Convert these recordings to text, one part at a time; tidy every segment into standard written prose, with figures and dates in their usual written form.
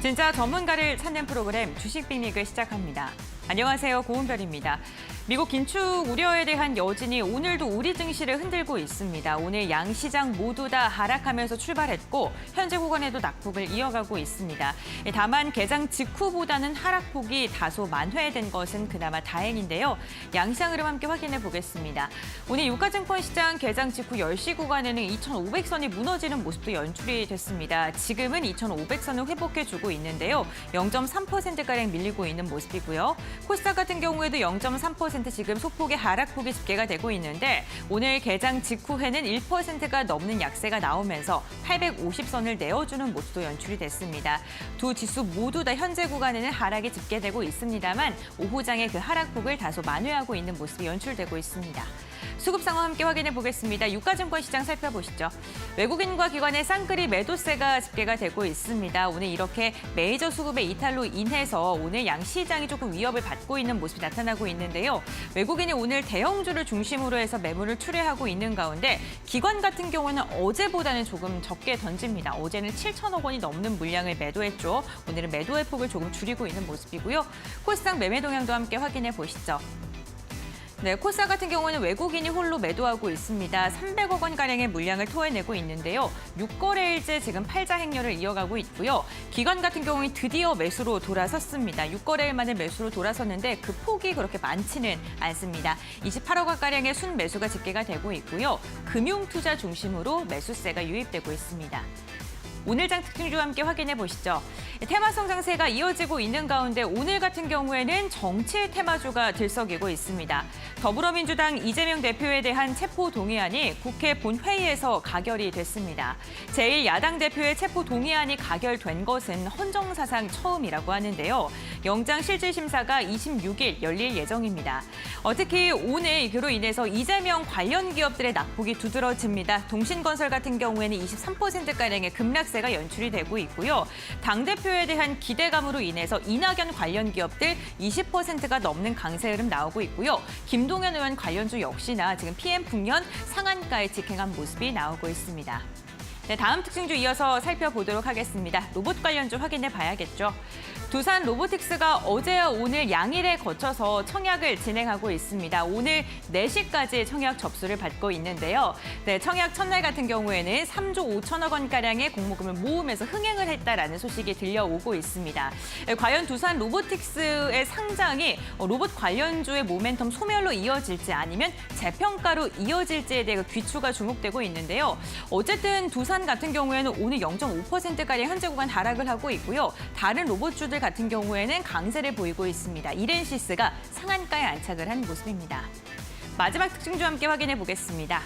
진짜 전문가를 찾는 프로그램 주식 빅리그 시작합니다. 안녕하세요. 고은별입니다. 미국 긴축 우려에 대한 여진이 오늘도 우리 증시를 흔들고 있습니다. 오늘 양 시장 모두 다 하락하면서 출발했고 현재 구간에도 낙폭을 이어가고 있습니다. 다만 개장 직후보다는 하락폭이 다소 만회된 것은 그나마 다행인데요. 양시장 흐름 함께 확인해 보겠습니다. 오늘 유가증권 시장 개장 직후 10시 구간에는 2,500선이 무너지는 모습도 연출이 됐습니다. 지금은 2,500선을 회복해주고 있는데요. 0.3%가량 밀리고 있는 모습이고요. 코스닥 같은 경우에도 0.3% 지금 소폭의 하락폭이 집계가 되고 있는데 오늘 개장 직후에는 1%가 넘는 약세가 나오면서 850선을 내어주는 모습도 연출이 됐습니다. 두 지수 모두 다 현재 구간에는 하락이 집계되고 있습니다만 오후장에 그 하락폭을 다소 만회하고 있는 모습이 연출되고 있습니다. 수급 상황 함께 확인해 보겠습니다. 유가증권 시장 살펴보시죠. 외국인과 기관의 쌍끌이 매도세가 집계가 되고 있습니다. 오늘 이렇게 메이저 수급의 이탈로 인해서 오늘 양 시장이 조금 위협을 받고 있는 모습이 나타나고 있는데요. 외국인이 오늘 대형주를 중심으로 해서 매물을 출회하고 있는 가운데 기관 같은 경우는 어제보다는 조금 적게 던집니다. 어제는 7천억 원이 넘는 물량을 매도했죠. 오늘은 매도의 폭을 조금 줄이고 있는 모습이고요. 코스닥 매매 동향도 함께 확인해 보시죠. 네, 코스닥 같은 경우는 외국인이 홀로 매도하고 있습니다. 300억 원가량의 물량을 토해내고 있는데요. 6거래일째 지금 팔자 행렬을 이어가고 있고요. 기관 같은 경우는 드디어 매수로 돌아섰습니다. 6거래일 만에 매수로 돌아섰는데 그 폭이 그렇게 많지는 않습니다. 28억 원가량의 순매수가 집계가 되고 있고요. 금융투자 중심으로 매수세가 유입되고 있습니다. 오늘장 특징주와 함께 확인해 보시죠. 테마성 장세가 이어지고 있는 가운데 오늘 같은 경우에는 정치 테마주가 들썩이고 있습니다. 더불어민주당 이재명 대표에 대한 체포 동의안이 국회 본회의에서 가결이 됐습니다. 제1야당 대표의 체포 동의안이 가결된 것은 헌정사상 처음이라고 하는데요. 영장 실질 심사가 26일 열릴 예정입니다. 특히 오늘 그로 인해서 이재명 관련 기업들의 낙폭이 두드러집니다. 동신건설 같은 경우에는 23%가량의 급락세가 연출이 되고 있고요. 당대표에 대한 기대감으로 인해서 이낙연 관련 기업들 20%가 넘는 강세 흐름 나오고 있고요. 김동연 의원 관련주 역시나 지금 PM 풍년 상한가에 직행한 모습이 나오고 있습니다. 네, 다음 특징주 이어서 살펴보도록 하겠습니다. 로봇 관련주 확인해 봐야겠죠. 두산 로보틱스가 어제와 오늘 양일에 거쳐서 청약을 진행하고 있습니다. 오늘 4시까지 청약 접수를 받고 있는데요. 네, 청약 첫날 같은 경우에는 3조 5천억 원가량의 공모금을 모으면서 흥행을 했다라는 소식이 들려오고 있습니다. 과연 두산 로보틱스의 상장이 로봇 관련주의 모멘텀 소멸로 이어질지 아니면 재평가로 이어질지에 대해 귀추가 주목되고 있는데요. 어쨌든 두산 같은 경우에는 오늘 0.5%가량 현재 구간 하락을 하고 있고요. 다른 로봇주들 같은 경우에는 강세를 보이고 있습니다. 이렌시스가 상한가에 안착을 한 모습입니다. 마지막 특징주 함께 확인해 보겠습니다.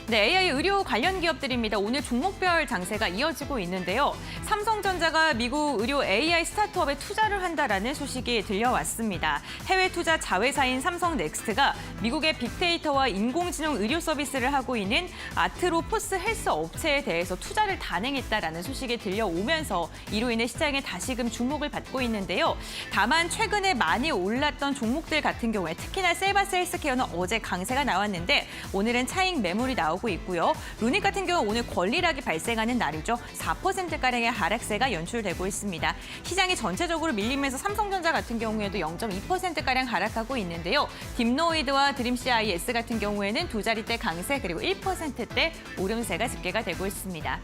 네, AI 의료 관련 기업들입니다. 오늘 종목별 장세가 이어지고 있는데요. 삼성전자가 미국 의료 AI 스타트업에 투자를 한다라는 소식이 들려왔습니다. 해외 투자 자회사인 삼성넥스트가 미국의 빅데이터와 인공지능 의료 서비스를 하고 있는 아트로포스 헬스 업체에 대해서 투자를 단행했다라는 소식이 들려오면서 이로 인해 시장에 다시금 주목을 받고 있는데요. 다만 최근에 많이 올랐던 종목들 같은 경우에 특히나 셀바스 헬스케어는 어제 강세가 나왔는데 오늘은 차익 매물이 나오고 있고요. 루닉 같은 경우 오늘 권리락이 발생하는 날이죠. 4%가량의 하락세가 연출되고 있습니다. 시장이 전체적으로 밀리면서 삼성전자 같은 경우에도 0.2%가량 하락하고 있는데요. 딥노이드와 드림CIS 같은 경우에는 두 자리대 강세 그리고 1%대 오름세가 집계가 되고 있습니다.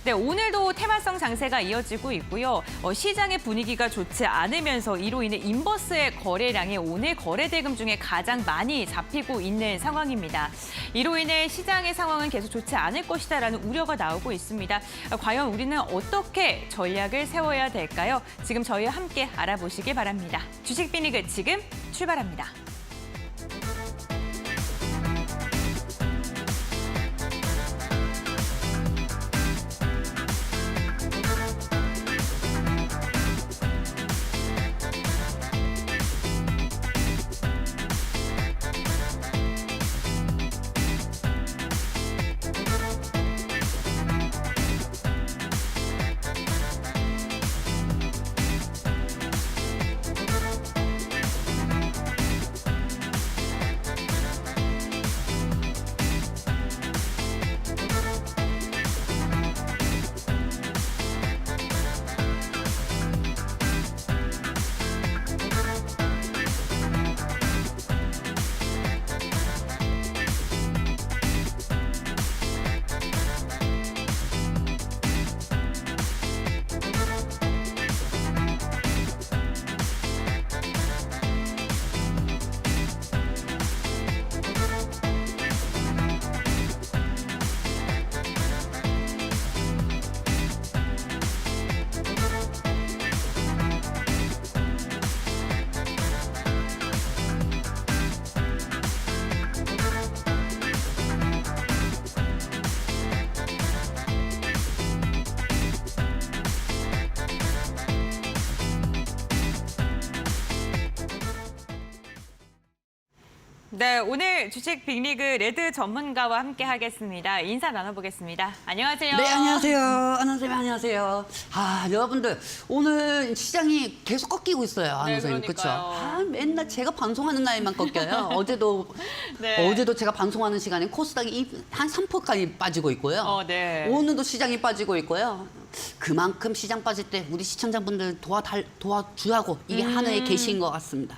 네, 오늘도 테마성 장세가 이어지고 있고요. 시장의 분위기가 좋지 않으면서 이로 인해 인버스의 거래량이 오늘 거래 대금 중에 가장 많이 잡히고 있는 상황입니다. 이로 인해 시장의 상황은 계속 좋지 않을 것이다라는 우려가 나오고 있습니다. 과연 우리는 어떻게 전략을 세워야 될까요? 지금 저희와 함께 알아보시기 바랍니다. 주식 빅리그 지금 출발합니다. 네, 오늘 주식 빅리그 레드 전문가와 함께 하겠습니다. 인사 나눠보겠습니다. 안녕하세요. 네, 안녕하세요. 아나운서님, 안녕하세요. 여러분들, 오늘 시장이 계속 꺾이고 있어요. 아나운서님, 그렇죠? 맨날 제가 방송하는 날만 꺾여요. 네. 어제도 제가 방송하는 시간에 코스닥이 한 3%까지 빠지고 있고요. 네. 오늘도 시장이 빠지고 있고요. 그만큼 시장 빠질 때 우리 시청자분들 도와주라고 이게 하나의 계시인 것 같습니다.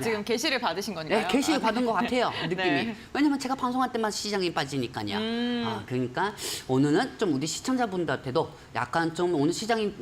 지금 게시를 받으신 거니까요? 네, 게시를 받은 것 같아요, 느낌이. 네. 왜냐면 제가 방송할 때만 시장이 빠지니까요. 그러니까 오늘은 좀 우리 시청자분들한테도 약간 좀 오늘 시장이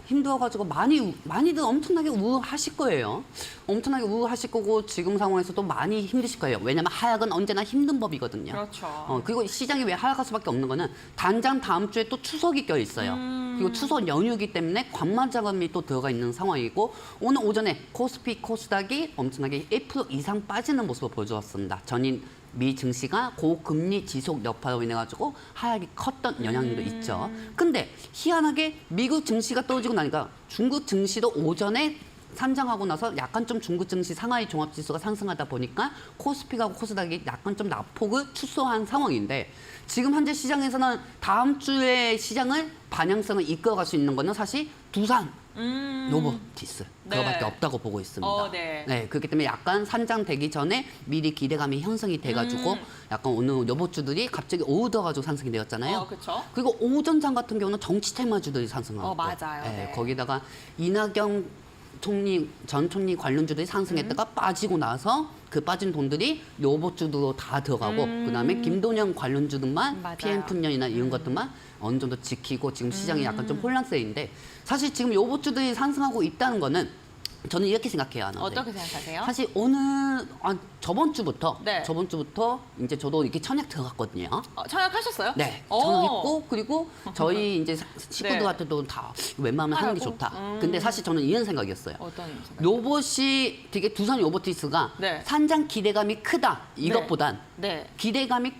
힘들어가지고 많이들 엄청나게 우울하실 거예요. 엄청나게 우울하실 거고 지금 상황에서도 많이 힘드실 거예요. 왜냐면 하락은 언제나 힘든 법이거든요. 그렇죠. 그리고 시장이 왜 하락할 수밖에 없는 거는 당장 다음 주에 또 추석이 껴 있어요. 그리고 추석 연휴이기 때문에 관만 자금이 또 들어가 있는 상황이고 오늘 오전에 코스피, 코스닥이 엄청나게 1% 이상 빠지는 모습을 보여주었습니다. 전일 미 증시가 고금리 지속 여파로 인해 가지고 하락이 컸던 영향도 있죠. 근데 희한하게 미국 증시가 떨어지고 나니까 중국 증시도 오전에 산장하고 나서 약간 좀 중국 증시 상하이 종합지수가 상승하다 보니까 코스피하고 코스닥이 약간 좀 낙폭을 축소한 상황인데 지금 현재 시장에서는 다음 주에 시장을 방향성을 이끌어갈 수 있는 거는 사실 두산, 로보티스 그거밖에 없다고 보고 있습니다. 네. 그렇기 때문에 약간 산장되기 전에 미리 기대감이 형성이 돼가지고 약간 오늘 로봇주들이 갑자기 오후 들어가지고 상승이 되었잖아요. 그렇죠. 그리고 오전장 같은 경우는 정치 테마주들이 상승하고 맞아요. 네. 거기다가 이낙연 전 총리 관련주들이 상승했다가 빠지고 나서 그 빠진 돈들이 로봇주도 다 들어가고 그다음에 김동연 관련주들만 PM분연이나 이런 것들만 어느 정도 지키고 지금 시장이 약간 좀 혼란세인데 사실 지금 로봇주들이 상승하고 있다는 거는 저는 이렇게 생각해요. 어떻게 생각하세요? 사실 오늘 저번 주부터 네. 이제 저도 이렇게 청약 들어갔거든요. 청약하셨어요? 네, 청약했고 그리고 저희 이제 식구들한테도 다 웬만하면 하는 게 좋다. 근데 사실 저는 이런 생각이었어요. 어떤 생각? 로봇이 되게 두산 로보티스가 산장 기대감이 크다 이것보단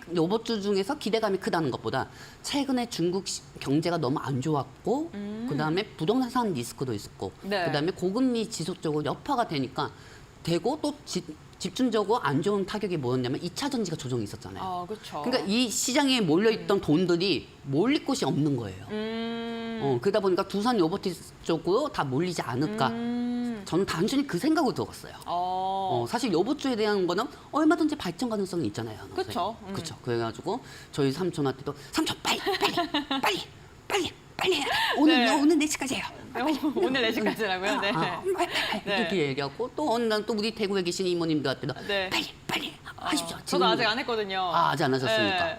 로봇주 중에서 기대감이 크다는 것보다 최근에 중국 경제가 너무 안 좋았고 그다음에 부동산 리스크도 있었고 그다음에 고금리 지속적으로 여파가 되고 또 집중적으로 안 좋은 타격이 뭐였냐면 2차 전지가 조정이 있었잖아요. 그렇죠. 그러니까 이 시장에 몰려있던 돈들이 몰릴 곳이 없는 거예요. 그러다 보니까 두산 로보티스 쪽으로 다 몰리지 않을까. 저는 단순히 그 생각으로 들어갔어요. 사실 로봇주에 대한 거는 얼마든지 발전 가능성이 있잖아요. 그렇죠. 그렇죠. 그래가지고 저희 삼촌한테도 삼촌 빨리 오늘 4시까지 해요. 오늘 4시까지라고요? 네. 이렇게 얘기하고 또 어느 날 또 우리 대구에 계신 이모님들한테도 빨리 하십시오. 저도 아직 안 했거든요. 아직 안 하셨습니까? 네.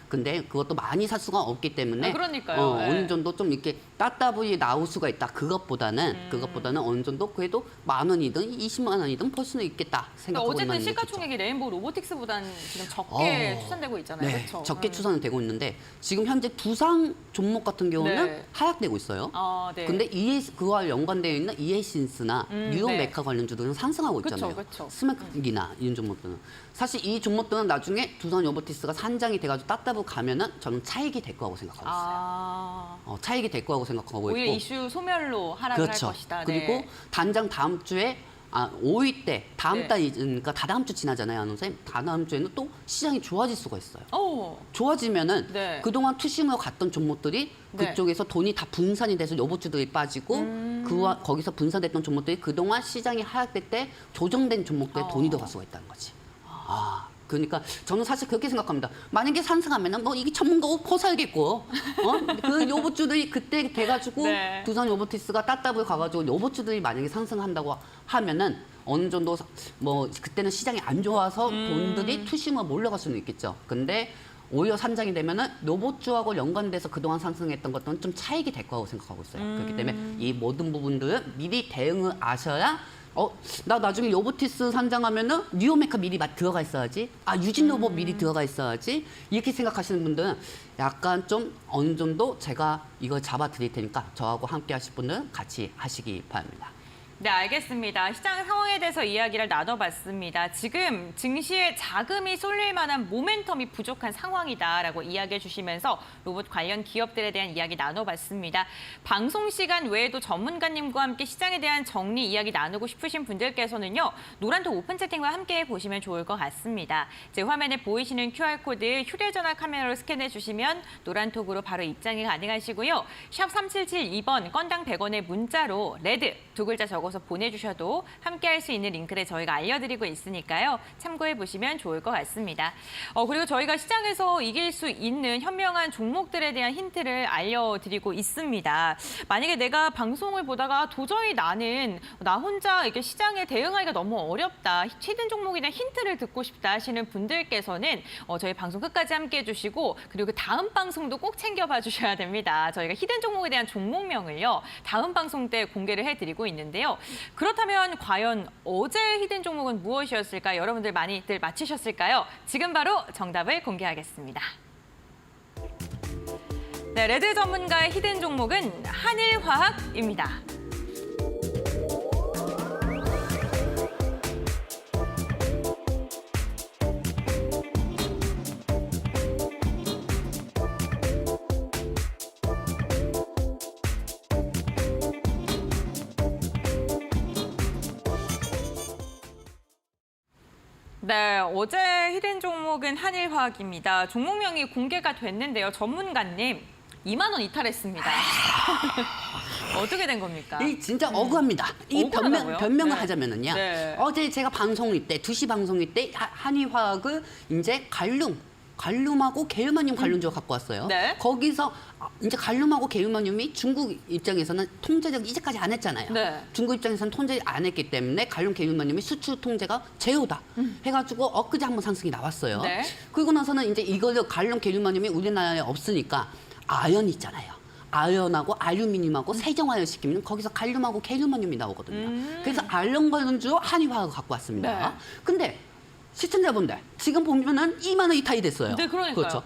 근데 그것도 많이 살 수가 없기 때문에 그러니까요. 어느 정도 좀 이렇게 따따블이 나올 수가 있다. 그것보다는 어느 정도 그래도 10,000원이든 20만 원이든 벌 수는 있겠다 생각하고 어쨌든 시가총액이 레인보우 로보틱스보다는 지금 적게 추산되고 있잖아요. 네, 그렇죠? 적게 추산은 되고 있는데 지금 현재 두상 종목 같은 경우는 하락되고 있어요. 근데 그와 연관되어 있는 이에신스나 뉴욕 메카 관련주들은 상승하고 있잖아요. 그쵸. 스맥이나 이런 종목들은. 사실 이 종목들은 나중에 두산 로보티스가 산장이 돼가지고 따따블 가면은 저는 차익이 될 거라고 생각하고 있어요. 차익이 될 거라고 생각하고 오히려 있고. 이슈 소멸로 하락을 그렇죠. 할 것이다. 그리고 단장 다음 주에 5위 때 다음 달이니까 다다음 주 지나잖아요, 선생님. 다다음 주에는 또 시장이 좋아질 수가 있어요. 좋아지면은 그동안 투심으로 갔던 종목들이 그쪽에서 돈이 다 분산이 돼서 로봇주들이 빠지고 거기서 분산됐던 종목들이 그동안 시장이 하락될 때 조정된 종목들에 돈이 들어갈 수가 있다는 거지. 그러니까 저는 사실 그렇게 생각합니다. 만약에 상승하면은 뭐 이게 전문가고 퍼살겠고, 그 로봇주들이 그때 돼가지고 두산 로보티스가 따따블 가가지고 로봇주들이 만약에 상승한다고 하면은 어느 정도 뭐 그때는 시장이 안 좋아서 돈들이 투심으로 몰려갈 수는 있겠죠. 근데 오히려 산장이 되면은 로봇주하고 연관돼서 그동안 상승했던 것들은 좀 차익이 될 거라고 생각하고 있어요. 그렇기 때문에 이 모든 부분들은 미리 대응을 아셔야 나 나중에 로보티스 산장하면은 뉴오메카 미리 들어가 있어야지. 유진 로봇 미리 들어가 있어야지. 이렇게 생각하시는 분들은 약간 좀 어느 정도 제가 이걸 잡아 드릴 테니까 저하고 함께 하실 분들은 같이 하시기 바랍니다. 네, 알겠습니다. 시장 상황에 대해서 이야기를 나눠봤습니다. 지금 증시에 자금이 쏠릴 만한 모멘텀이 부족한 상황이다라고 이야기해 주시면서 로봇 관련 기업들에 대한 이야기 나눠봤습니다. 방송 시간 외에도 전문가님과 함께 시장에 대한 정리 이야기 나누고 싶으신 분들께서는요. 노란톡 오픈 채팅과 함께 보시면 좋을 것 같습니다. 제 화면에 보이시는 QR코드 휴대전화 카메라로 스캔해 주시면 노란톡으로 바로 입장이 가능하시고요. 샵 3772번 건당 100원의 문자로 레드 두 글자 적어서 보내주셔도 함께할 수 있는 링크를 저희가 알려드리고 있으니까요. 참고해보시면 좋을 것 같습니다. 그리고 저희가 시장에서 이길 수 있는 현명한 종목들에 대한 힌트를 알려드리고 있습니다. 만약에 내가 방송을 보다가 도저히 나 혼자 이렇게 시장에 대응하기가 너무 어렵다. 히든 종목에 대한 힌트를 듣고 싶다 하시는 분들께서는 저희 방송 끝까지 함께해 주시고 그리고 다음 방송도 꼭 챙겨봐 주셔야 됩니다. 저희가 히든 종목에 대한 종목명을요. 다음 방송 때 공개를 해드리고 있는데요. 그렇다면 과연 어제 히든 종목은 무엇이었을까? 여러분들 많이들 맞히셨을까요? 지금 바로 정답을 공개하겠습니다. 네, 레드 전문가의 히든 종목은 한일화학입니다. 네, 어제 히든 종목은 한일화학입니다. 종목명이 공개가 됐는데요. 전문가님, 2만 원 이탈했습니다. 어떻게 된 겁니까? 이 진짜 억울합니다. 이 변명을 네. 하자면은요. 네. 어제 제가 방송일 때, 2시 방송일 때 한의화학을 이제 갈륨하고 게르마늄 관련주를 갖고 왔어요. 네. 거기서 이제 갈륨하고 게르마늄이 중국 입장에서는 통제적 이제까지 안 했잖아요. 네. 중국 입장에서는 통제 안 했기 때문에 갈륨 게르마늄이 수출 통제가 제로다 해가지고 엊그제 한번 상승이 나왔어요. 네. 그리고 나서는 이제 이거를 갈륨 게르마늄이 우리나라에 없으니까 아연 있잖아요. 아연하고 알루미늄하고 세정화를 시키면 거기서 갈륨하고 게르마늄이 나오거든요. 그래서 아연 관련주 한의화학을 갖고 왔습니다. 네. 근데 시청자분들 지금 보면은 2만 원 이탈이 됐어요. 네, 그러니까요. 그렇죠.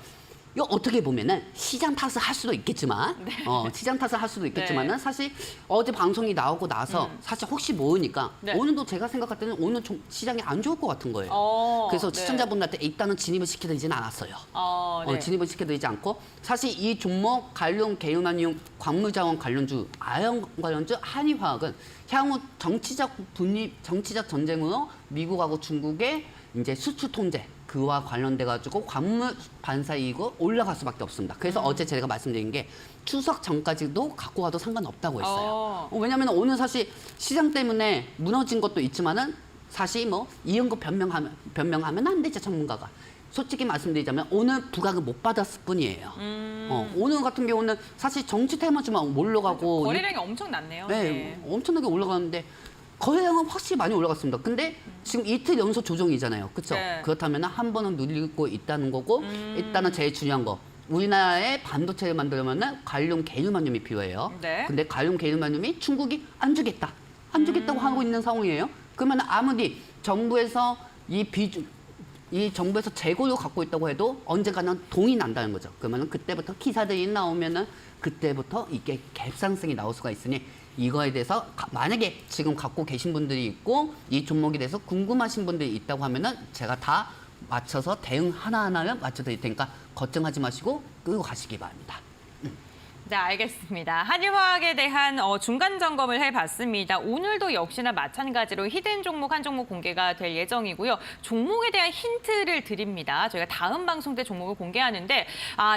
이거 어떻게 보면은 시장 탓을 할 수도 있겠지만, 시장 탓을 할 수도 있겠지만은 네. 사실 어제 방송이 나오고 나서 사실 혹시 모르니까 네. 오늘도 제가 생각할 때는 오늘 좀 시장이 안 좋을 것 같은 거예요. 그래서 네. 시청자분들한테 일단은 진입을 시켜드리지는 않았어요. 네. 진입을 시켜드리지 않고 사실 이 종목 갈륨, 게르마늄, 광물자원 관련주, 아연 관련주, 한의화학은 향후 정치적 전쟁으로 미국하고 중국의 이제 수출 통제 그와 관련돼 가지고 광물 반사 이익이 올라갈 수밖에 없습니다. 그래서 어제 제가 말씀드린 게 추석 전까지도 갖고 와도 상관없다고 했어요. 왜냐하면 오늘 사실 시장 때문에 무너진 것도 있지만은 사실 뭐 이런 거 변명하면 안 되죠, 전문가가. 솔직히 말씀드리자면 오늘 부각을 못 받았을 뿐이에요. 오늘 같은 경우는 사실 정치 테마주만 올라가고 거래량이 엄청 났네요. 네, 엄청나게 올라가는데 거래량은 확실히 많이 올라갔습니다. 근데 지금 이틀 연속 조정이잖아요. 그렇죠? 네. 그렇다면 한 번은 누리고 있다는 거고 일단은 제일 중요한 거. 우리나라의 반도체를 만들려면 갈륨 게르마늄이 필요해요. 네. 근데 갈륨 게르마늄이 중국이 안 주겠다. 안 주겠다고 하고 있는 상황이에요. 그러면 아무리 정부에서 이 정부에서 재고를 갖고 있다고 해도 언젠가는 동이 난다는 거죠. 그러면 그때부터 기사들이 나오면은 그때부터 이게 갭상승이 나올 수가 있으니 이거에 대해서 만약에 지금 갖고 계신 분들이 있고 이 종목에 대해서 궁금하신 분들이 있다고 하면은 제가 다 맞춰서 대응 하나하나를 맞춰드릴 테니까 걱정하지 마시고 끌고 가시기 바랍니다. 네, 알겠습니다. 한일화학에 대한 중간 점검을 해봤습니다. 오늘도 역시나 마찬가지로 히든 종목 한 종목 공개가 될 예정이고요. 종목에 대한 힌트를 드립니다. 저희가 다음 방송 때 종목을 공개하는데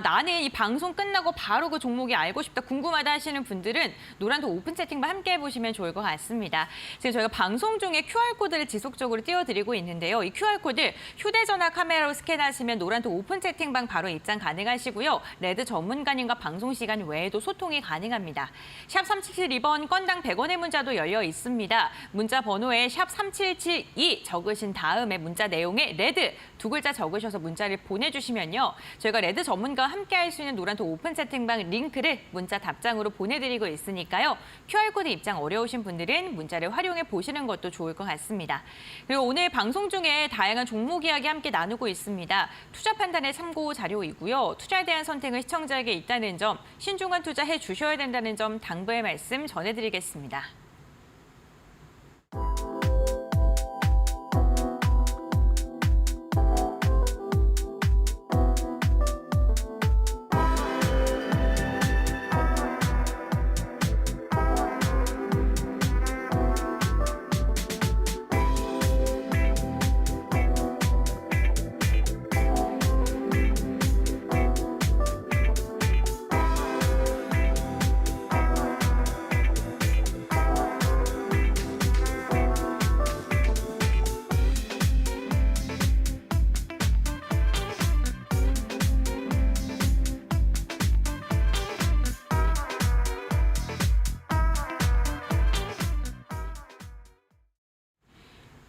나는 이 방송 끝나고 바로 그 종목이 알고 싶다, 궁금하다 하시는 분들은 노란톡 오픈 채팅만 함께 해보시면 좋을 것 같습니다. 지금 저희가 방송 중에 QR코드를 지속적으로 띄워드리고 있는데요. 이 QR코드 휴대전화 카메라로 스캔하시면 노란톡 오픈 채팅방 바로 입장 가능하시고요. 레드 전문가님과 방송 시간 외에도 소통이 가능합니다. 샵 3772번 건당 100원의 문자도 열려 있습니다. 문자 번호에 샵 3772 적으신 다음에 문자 내용에 레드 두 글자 적으셔서 문자를 보내주시면요. 저희가 레드 전문가와 함께할 수 있는 노란톡 오픈 채팅방 링크를 문자 답장으로 보내드리고 있으니까요. QR코드 입장 어려우신 분들은 문자를 활용해 보시는 것도 좋을 것 같습니다. 그리고 오늘 방송 중에 다양한 종목 이야기 함께 나누고 있습니다. 투자 판단의 참고 자료이고요. 투자에 대한 선택은 시청자에게 있다는 점, 신중한 투자해 주셔야 된다는 점 당부의 말씀 전해드리겠습니다.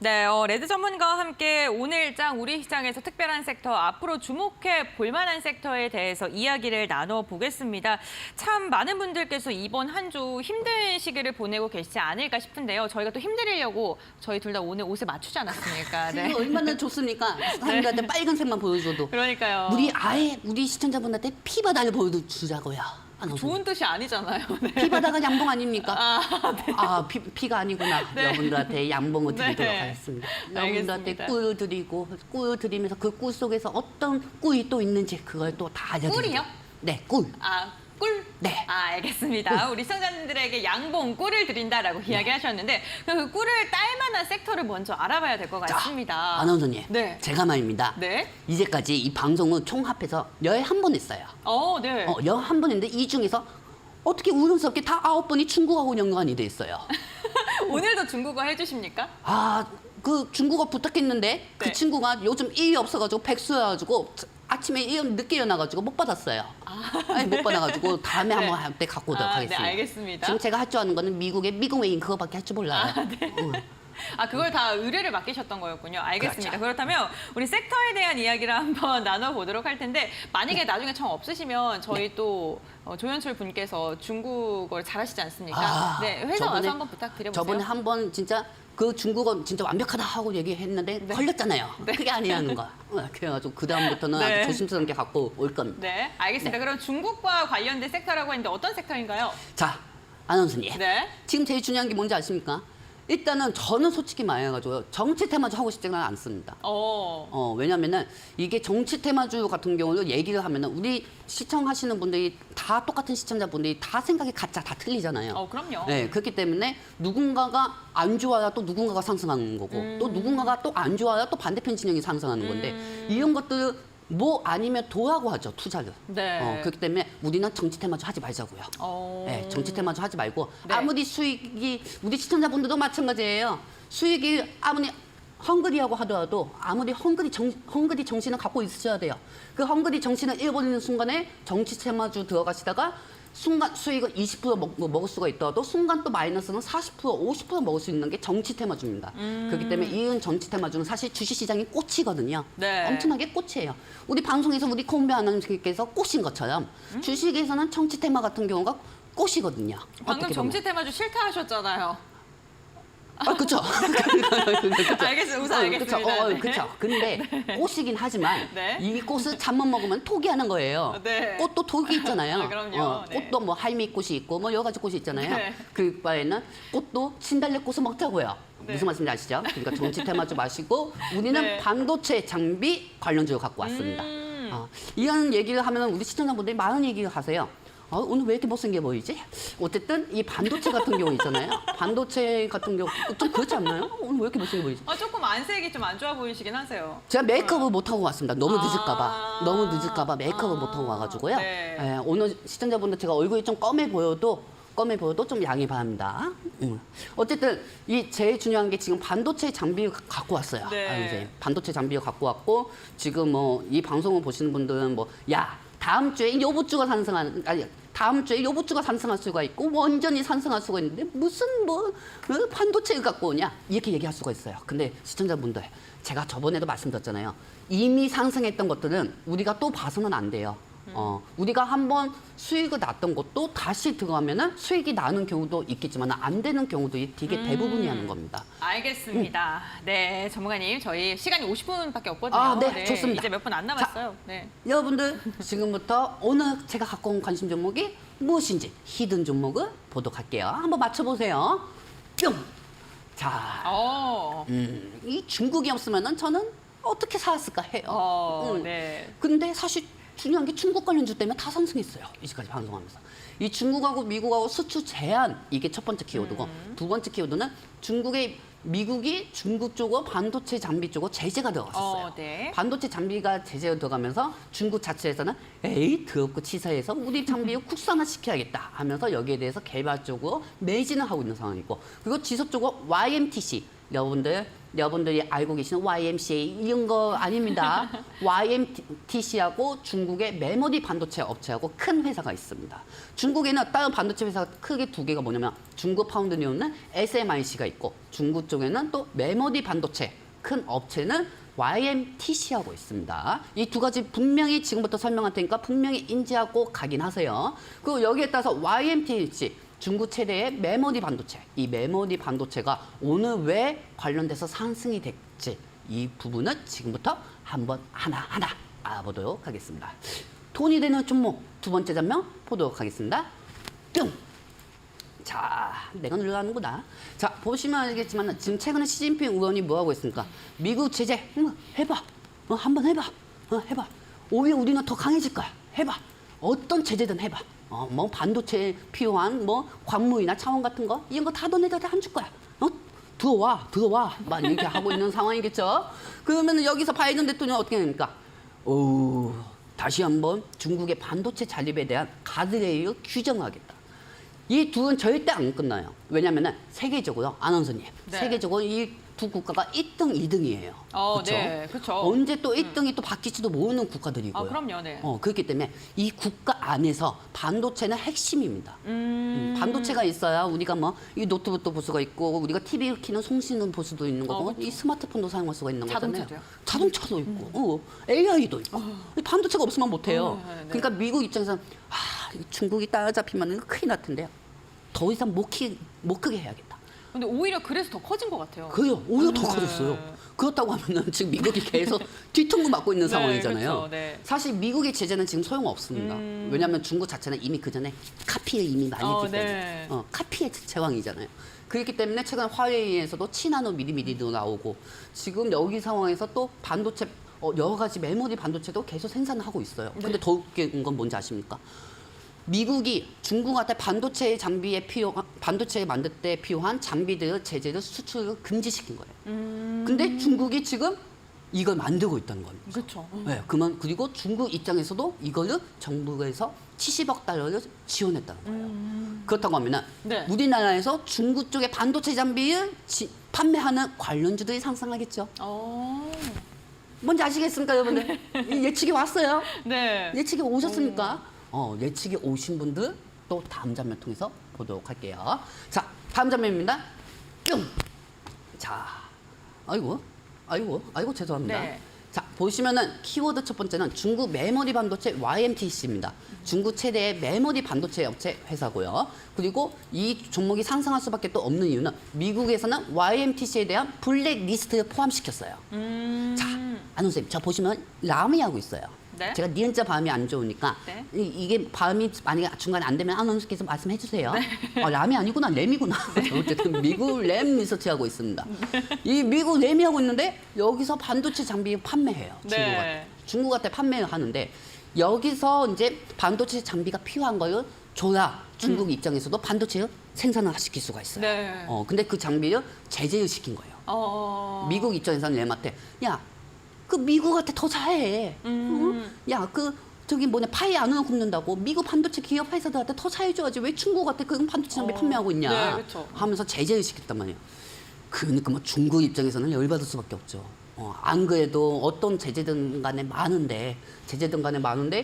네, 레드 전문가와 함께 오늘장 우리 시장에서 특별한 섹터, 앞으로 주목해 볼 만한 섹터에 대해서 이야기를 나눠보겠습니다. 참 많은 분들께서 이번 한 주 힘든 시기를 보내고 계시지 않을까 싶은데요. 저희가 또 힘드리려고 저희 둘 다 오늘 옷을 맞추지 않았습니까? 네. 얼마나 좋습니까? 사람들한테 빨간색만 보여줘도. 그러니까요. 우리 시청자분한테 피바다를 보여주자고요. 좋은 뜻이 아니잖아요. 네. 피바다가 양봉 아닙니까? 네. 피가 아니구나. 네. 여러분들한테 양봉을 드리도록 네. 하겠습니다. 알겠습니다. 여러분들한테 꿀 드리고, 꿀 드리면서 그 꿀 속에서 어떤 꿀이 또 있는지 그걸 또 다 알려드리죠. 꿀이요? 네, 꿀. 꿀? 네. 알겠습니다. 우리 시청자님들에게 양봉 꿀을 드린다라고 이야기하셨는데 그 꿀을 딸 만한 섹터를 먼저 알아봐야 될 것 같습니다. 아나운서님, 네. 제가 말입니다. 네. 이제까지 이 방송은 총 합해서 11번 했어요. 네. 11번 했는데 이 중에서 어떻게 우연스럽게 다 9번이 중국하고 연관이 돼 있어요. 오늘도 중국어 해주십니까? 그 중국어 부탁했는데 네. 그 친구가 요즘 일이 없어가지고 백수여가지고 아침에 늦게 일어나가지고 못 받았어요. 아니, 못 받아가지고 다음에 네. 한번 할 때 갖고 오도록 하겠습니다. 네, 알겠습니다. 지금 제가 할 줄 아는 거는 미국의 미국웨인 그거밖에 할 줄 몰라요. 네. 응. 그걸 다 의뢰를 맡기셨던 거였군요. 알겠습니다. 그렇죠. 그렇다면 우리 섹터에 대한 이야기를 한번 나눠보도록 할 텐데 만약에 나중에 정 없으시면 저희 또 조연출 분께서 중국어를 잘하시지 않습니까? 네, 회사 와서 한번 부탁드려보세요. 저번에 한번 진짜 그 중국어 진짜 완벽하다 하고 얘기했는데 걸렸잖아요. 네. 그게 아니라는 거. 그래가지고 그 다음부터는 네. 아주 조심스럽게 갖고 올 겁니다. 네, 알겠습니다. 그럼 중국과 관련된 섹터라고 했는데 어떤 섹터인가요? 자, 아나운서님. 네. 지금 제일 중요한 게 뭔지 아십니까? 일단은 저는 솔직히 말해가지고 정치 테마주 하고 싶지는 않습니다. 왜냐면은 이게 정치 테마주 같은 경우는 얘기를 하면은 우리 시청하시는 분들이 다 똑같은 시청자분들이 다 생각이 각자 다 틀리잖아요. 그럼요. 네, 그렇기 때문에 누군가가 안 좋아야 또 누군가가 상승하는 거고 또 누군가가 또 안 좋아야 또 반대편 진영이 상승하는 건데 이런 것들 뭐 아니면 도라고 하죠, 투자를. 네. 그렇기 때문에 우리는 정치 테마주 하지 말자고요. 네, 정치 테마주 하지 말고 네. 아무리 수익이 우리 시청자분들도 마찬가지예요. 수익이 아무리 헝그리하고 하더라도 아무리 헝그리 정신을 갖고 있으셔야 돼요. 그 헝그리 정신을 잃어버리는 순간에 정치 테마주 들어가시다가 순간 수익을 20% 먹을 수가 있더라도 순간 또 마이너스는 40%, 50% 먹을 수 있는 게 정치 테마주입니다. 그렇기 때문에 이런 정치 테마주는 사실 주식시장이 꽃이거든요. 네. 엄청나게 꽃이에요. 우리 방송에서 우리 콩배 아나운서께서 꽃인 것처럼 주식에서는 정치 테마 같은 경우가 꽃이거든요. 방금 어떻게 보면. 정치 테마주 싫다 하셨잖아요. 그렇죠. 알겠습니다. 우선 알겠습니다. 네. 그렇죠. 근데 꽃이긴 하지만 네. 이 꽃을 잘못 먹으면 토기하는 거예요. 네. 꽃도 독이 있잖아요. 그럼요. 네. 꽃도 뭐 할미꽃이 있고 뭐 여러 가지 꽃이 있잖아요. 네. 그 바에는 꽃도 진달래꽃을 먹자고요. 네. 무슨 말씀인지 아시죠? 그러니까 정치 테마주 마시고 우리는 네. 반도체 장비 관련주를 갖고 왔습니다. 이런 얘기를 하면 우리 시청자분들이 많은 얘기를 하세요. 오늘 왜 이렇게 못생겨 보이지? 어쨌든 이 반도체 같은 경우 있잖아요. 반도체 같은 경우 좀 그렇지 않나요? 오늘 왜 이렇게 못생겨 보이지? 조금 안색이 좀 안 좋아 보이시긴 하세요. 제가 메이크업을 못하고 왔습니다. 너무 늦을까봐 메이크업을 못하고 와가지고요. 네. 오늘 시청자분들 제가 얼굴이 좀 검해 보여도 좀 양해 바랍니다. 어쨌든 이 제일 중요한 게 지금 반도체 장비를 갖고 왔어요. 네. 반도체 장비를 갖고 왔고 지금 뭐 이 방송을 보시는 분들은 다음 주에 요부주가 다음 주에 요부주가 상승할 수가 있고 원전이 상승할 수가 있는데 무슨 반도체를 갖고 오냐 이렇게 얘기할 수가 있어요. 근데 시청자분들 제가 저번에도 말씀드렸잖아요. 이미 상승했던 것들은 우리가 또 봐서는 안 돼요. 우리가 한번 수익을 났던 것도 다시 들어가면은 수익이 나는 경우도 있겠지만 안 되는 경우도 되게 대부분이라는 겁니다. 알겠습니다. 네, 전문가님, 저희 시간이 50분밖에 없거든요. 네, 좋습니다. 이제 몇 분 안 남았어요. 네. 여러분들 지금부터 오늘 제가 갖고 온 관심 종목이 무엇인지 히든 종목을 보도록 할게요. 한번 맞춰보세요. 뿅! 자, 이 중국이 없으면은 저는 어떻게 살았을까 해요. 네. 근데 사실 중요한 게 중국 관련주 때문에 다 상승했어요. 이제까지 방송하면서. 이 중국하고 미국하고 수출 제한 이게 첫 번째 키워드고 두 번째 키워드는 미국이 중국 쪽으로 반도체 장비 쪽으로 제재가 들어갔었어요. 네. 반도체 장비가 제재가 들어가면서 중국 자체에서는 더럽고 치사해서 우리 장비를 국산화 시켜야겠다 하면서 여기에 대해서 개발 쪽으로 매진을 하고 있는 상황이고 그리고 지속적으로 YMTC 여러분들이 알고 계시는 YMCA 이런 거 아닙니다. YMTC하고 중국의 메모리 반도체 업체하고 큰 회사가 있습니다. 중국에는 다른 반도체 회사가 크게 두 개가 뭐냐면 중국 파운드리오는 SMIC가 있고 중국 쪽에는 또 메모리 반도체 큰 업체는 YMTC하고 있습니다. 이 두 가지 분명히 지금부터 설명할 테니까 분명히 인지하고 가긴 하세요. 그리고 여기에 따라서 YMTC 중국 최대의 메모리 반도체, 이 메모리 반도체가 오늘 왜 관련돼서 상승이 됐지 이 부분은 지금부터 한번 하나하나 알아보도록 하겠습니다. 돈이 되는 종목 두 번째 장면 보도록 하겠습니다. 뿅! 자, 내가 늘어가는구나. 자, 보시면 알겠지만 지금 최근에 시진핑 의원이 뭐하고 있습니까? 미국 제재 해봐. 한번 해봐. 해봐. 오히려 우리는 더 강해질 거야. 해봐. 어떤 제재든 해봐. 뭐 반도체에 필요한 뭐 광물이나 차원 같은 거 이런 거 다 너네들한테 안 줄 거야. 들어와. 막 이렇게 하고 있는 상황이겠죠. 그러면 여기서 바이든 대통령 어떻게 됩니까? 다시 한번 중국의 반도체 잔립에 대한 가드레일 규정하겠다. 이 둘은 절대 안 끝나요. 왜냐면은 세계적으로 아나운서님, 네. 세계적으로 이 두 국가가 1등, 2등이에요. 그렇죠? 네, 그렇죠. 언제 또 1등이 또 바뀔지도 모르는 국가들이고요. 그럼요, 네. 그렇기 때문에 이 국가 안에서 반도체는 핵심입니다. 반도체가 있어야 우리가 뭐 이 노트북도 볼 수가 있고 우리가 TV 키는 송신은 볼 수도 있는 거고 그렇죠. 이 스마트폰도 사용할 수가 있는 거잖아요. 자동차도요? 자동차도 있고 AI도 있고 반도체가 없으면 못해요. 네. 그러니까 미국 입장에서는 중국이 따라잡히면 큰일 날 텐데 더 이상 못 크게 해야겠다. 근데 오히려 그래서 더 커진 것 같아요. 그래요. 오히려 더 커졌어요. 그렇다고 하면은 지금 미국이 계속 뒤통수 맞고 있는 상황이잖아요. 그렇죠. 네. 사실 미국의 제재는 지금 소용없습니다. 왜냐하면 중국 자체는 이미 그 전에 카피에 이미 많이 했기 때문에 네. 카피의 제왕이잖아요. 그렇기 때문에 최근 화웨이에서도 친나노 미리미리도 나오고 지금 여기 상황에서 또 반도체 여러 가지 메모리 반도체도 계속 생산을 하고 있어요. 근데 더 웃긴 건 뭔지 아십니까? 미국이 중국한테 반도체 만들 때 필요한 장비들, 제재를 수출을 금지시킨 거예요. 근데 중국이 지금 이걸 만들고 있다는 겁니다. 그렇죠. 네, 그리고 중국 입장에서도 이거를 정부에서 70억 달러를 지원했다는 거예요. 그렇다고 하면은 네. 우리나라에서 중국 쪽의 반도체 장비를 판매하는 관련주들이 상승하겠죠. 뭔지 아시겠습니까, 여러분들? 이 예측이 왔어요? 네. 예측이 오셨습니까? 예측이 오신 분들 또 다음 장면 통해서 보도록 할게요. 자, 다음 장면입니다. 뿅! 자, 아이고, 죄송합니다. 네. 자, 보시면은 키워드 첫 번째는 중국 메모리 반도체 YMTC입니다. 중국 최대의 메모리 반도체 업체 회사고요. 그리고 이 종목이 상승할 수밖에 또 없는 이유는 미국에서는 YMTC에 대한 블랙리스트를 포함시켰어요. 자, 선생님, 저 보시면 라미하고 있어요. 네. 제가 니은자 발음이 안 좋으니까 네. 이게 발음이 만약에 중간에 안 되면 아나운서께서 말씀해 주세요. 람이 아니구나, 램이구나. 어쨌든 미국 램 리서치하고 있습니다. 이 미국 램이 하고 있는데 여기서 반도체 장비 판매해요. 네. 중국한테 판매를 하는데 여기서 이제 반도체 장비가 필요한 걸 줘야 중국 입장에서도 반도체를 생산을 시킬 수가 있어요. 네. 근데 그 장비를 제재를 시킨 거예요. 미국 입장에서는 램한테 그 미국한테 더 잘해. 파이 안으로 굽는다고 미국 반도체 기업 회사들한테 더 잘해줘야지 왜 중국한테 그런 반도체 장비 판매하고 있냐 네, 그렇죠. 하면서 제재를 시켰단 말이에요. 그러니까 뭐 중국 입장에서는 열받을 수밖에 없죠. 안 그래도 어떤 제재든 간에 많은데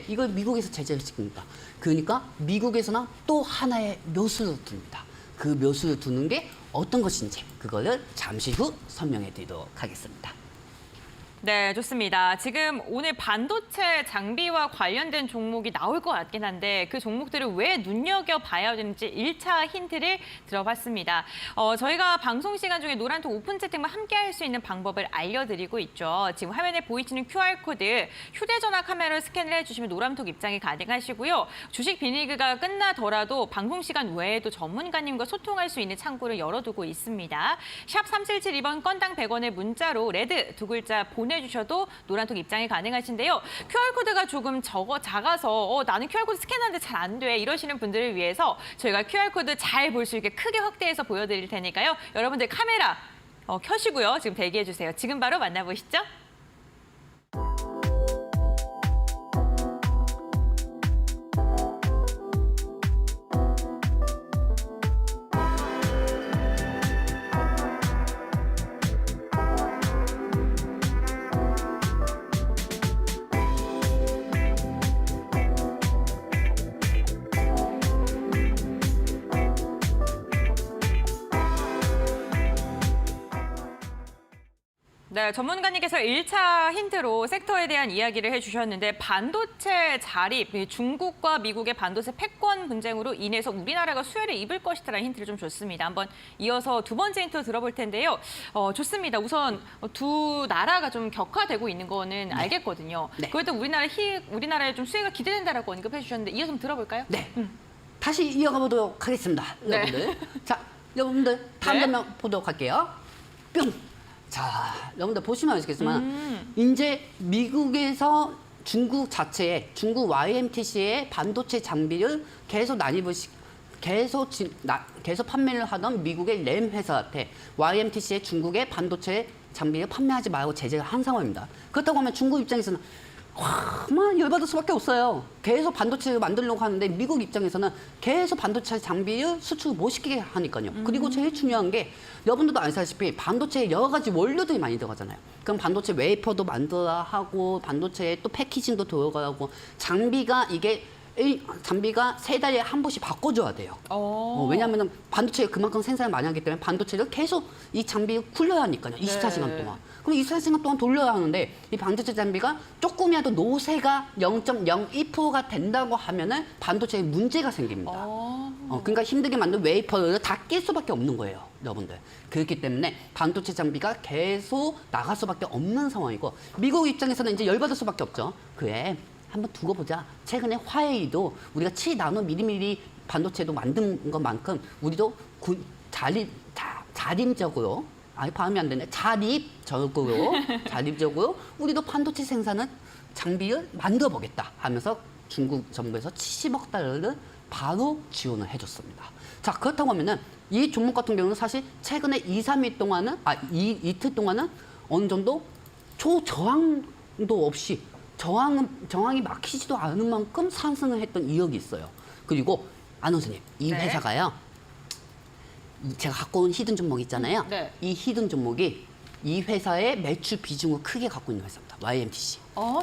이걸 미국에서 제재를 시킵니다. 그러니까 미국에서는 또 하나의 묘수를 둡니다. 그 묘수를 두는 게 어떤 것인지 그거를 잠시 후 설명해 드리도록 하겠습니다. 네, 좋습니다. 지금 오늘 반도체 장비와 관련된 종목이 나올 것 같긴 한데 그 종목들을 왜 눈여겨봐야 되는지 1차 힌트를 들어봤습니다. 저희가 방송 시간 중에 노란톡 오픈 채팅만 함께 할 수 있는 방법을 알려드리고 있죠. 지금 화면에 보이시는 QR코드 휴대전화 카메라를 스캔을 해주시면 노란톡 입장이 가능하시고요. 주식 빅리그가 끝나더라도 방송 시간 외에도 전문가님과 소통할 수 있는 창구를 열어두고 있습니다. 샵 3772번 건당 100원의 문자로 레드 두 글자 보내주셔도 노란톡 입장이 가능하신데요. QR코드가 조금 작아서 나는 QR코드 스캔하는데 잘 안 돼 이러시는 분들을 위해서 저희가 QR코드 잘 볼 수 있게 크게 확대해서 보여드릴 테니까요. 여러분들 카메라 켜시고요. 지금 대기해주세요. 지금 바로 만나보시죠. 네, 전문가님께서 1차 힌트로 섹터에 대한 이야기를 해주셨는데 반도체 자립, 중국과 미국의 반도체 패권 분쟁으로 인해서 우리나라가 수혜를 입을 것이라는 힌트를 좀 줬습니다. 한번 이어서 두 번째 힌트 들어볼 텐데요. 좋습니다. 우선 두 나라가 좀 격화되고 있는 거는 알겠거든요. 네. 그럴 때 우리나라에 좀 수혜가 기대된다라고 언급해 주셨는데 이어서 한번 들어볼까요? 네. 다시 이어가 보도록 하겠습니다. 네. 여러분들. 자, 여러분들 다음 네. 장면 보도록 할게요. 뿅. 자, 여러분들 보시면 아시겠지만 이제 미국에서 중국 자체에 중국 YMTC의 반도체 장비를 계속 계속 판매를 하던 미국의 램 회사한테 YMTC의 중국의 반도체 장비를 판매하지 말고 제재를 한 상황입니다. 그렇다고 하면 중국 입장에서는 막 열받을 수밖에 없어요. 계속 반도체를 만들려고 하는데 미국 입장에서는 계속 반도체 장비를 수출 못 시키게 하니까요. 그리고 제일 중요한 게 여러분들도 아시다시피 반도체에 여러 가지 원료들이 많이 들어가잖아요. 그럼 반도체 웨이퍼도 만들어야 하고 반도체에 또 패키징도 들어가고 장비가 세 달에 한 번씩 바꿔줘야 돼요. 왜냐하면 반도체에 그만큼 생산을 많이 하기 때문에 반도체를 계속 이 장비를 굴려야 하니까요. 24시간 동안. 그럼 24시간 동안 돌려야 하는데 이 반도체 장비가 조금이라도 노세가 0.02%가 된다고 하면은 반도체에 문제가 생깁니다. 그러니까 힘들게 만든 웨이퍼를 다 낄 수밖에 없는 거예요, 여러분들. 그렇기 때문에 반도체 장비가 계속 나갈 수밖에 없는 상황이고 미국 입장에서는 이제 열받을 수밖에 없죠. 그래. 한번 두고 보자. 최근에 화웨이도 우리가 7나노미리 반도체도 만든 것만큼 우리도 자립적으로 발음이 안 되네. 자립적으로 우리도 반도체 생산은 장비를 만들어 보겠다 하면서 중국 정부에서 70억 달러를 바로 지원을 해줬습니다. 자, 그렇다고 하면은 이 종목 같은 경우는 사실 최근에 2-3일 동안은 이틀 동안은 어느 정도 초저항도 없이 저항이 막히지도 않은 만큼 상승을 했던 이력이 있어요. 그리고 안원수님, 이 네. 회사가요. 제가 갖고 온 히든 종목 있잖아요. 네. 이 히든 종목이 이 회사의 매출 비중을 크게 갖고 있는 회사입니다. YMTC.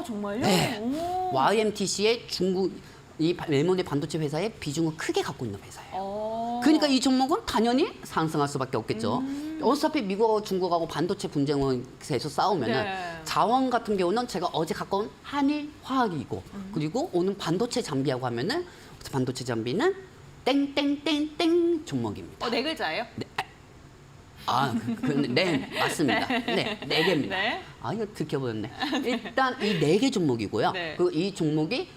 정말요? 네. 오. YMTC의 중국 이 멜모리 반도체 회사의 비중을 크게 갖고 있는 회사예요. 어. 그러니까 이 종목은 당연히 상승할 수밖에 없겠죠. 어차피 미국하고 중국하고 반도체 분쟁에서 싸우면은 네. 자원 같은 경우는 제가 어제 갖고 온 한일화학이고 그리고 오늘 반도체 장비하고 하면은 반도체 장비는 땡땡땡땡 종목입니다. 네 글자예요? 네, 맞습니다. 네, 네 개입니다. 네. 이거 들켜버렸네. 일단 이 네 개 종목이고요. 네. 그리고 이 종목이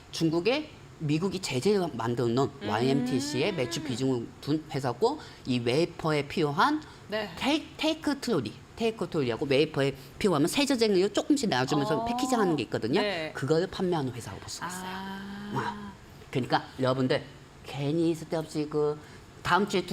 미국이 제재를 만들어 놓은 YMTC의 매출 비중을 둔 회사고 이 웨이퍼에 필요한 네. 테이크 트로리하고 웨이퍼에 필요하면 세제쟁이를 조금씩 놔주면서 패키징하는 게 있거든요. 네. 그걸 판매하는 회사라고 볼 수가 있어요. 그러니까 여러분들 괜히 쓸데없이 다음 주에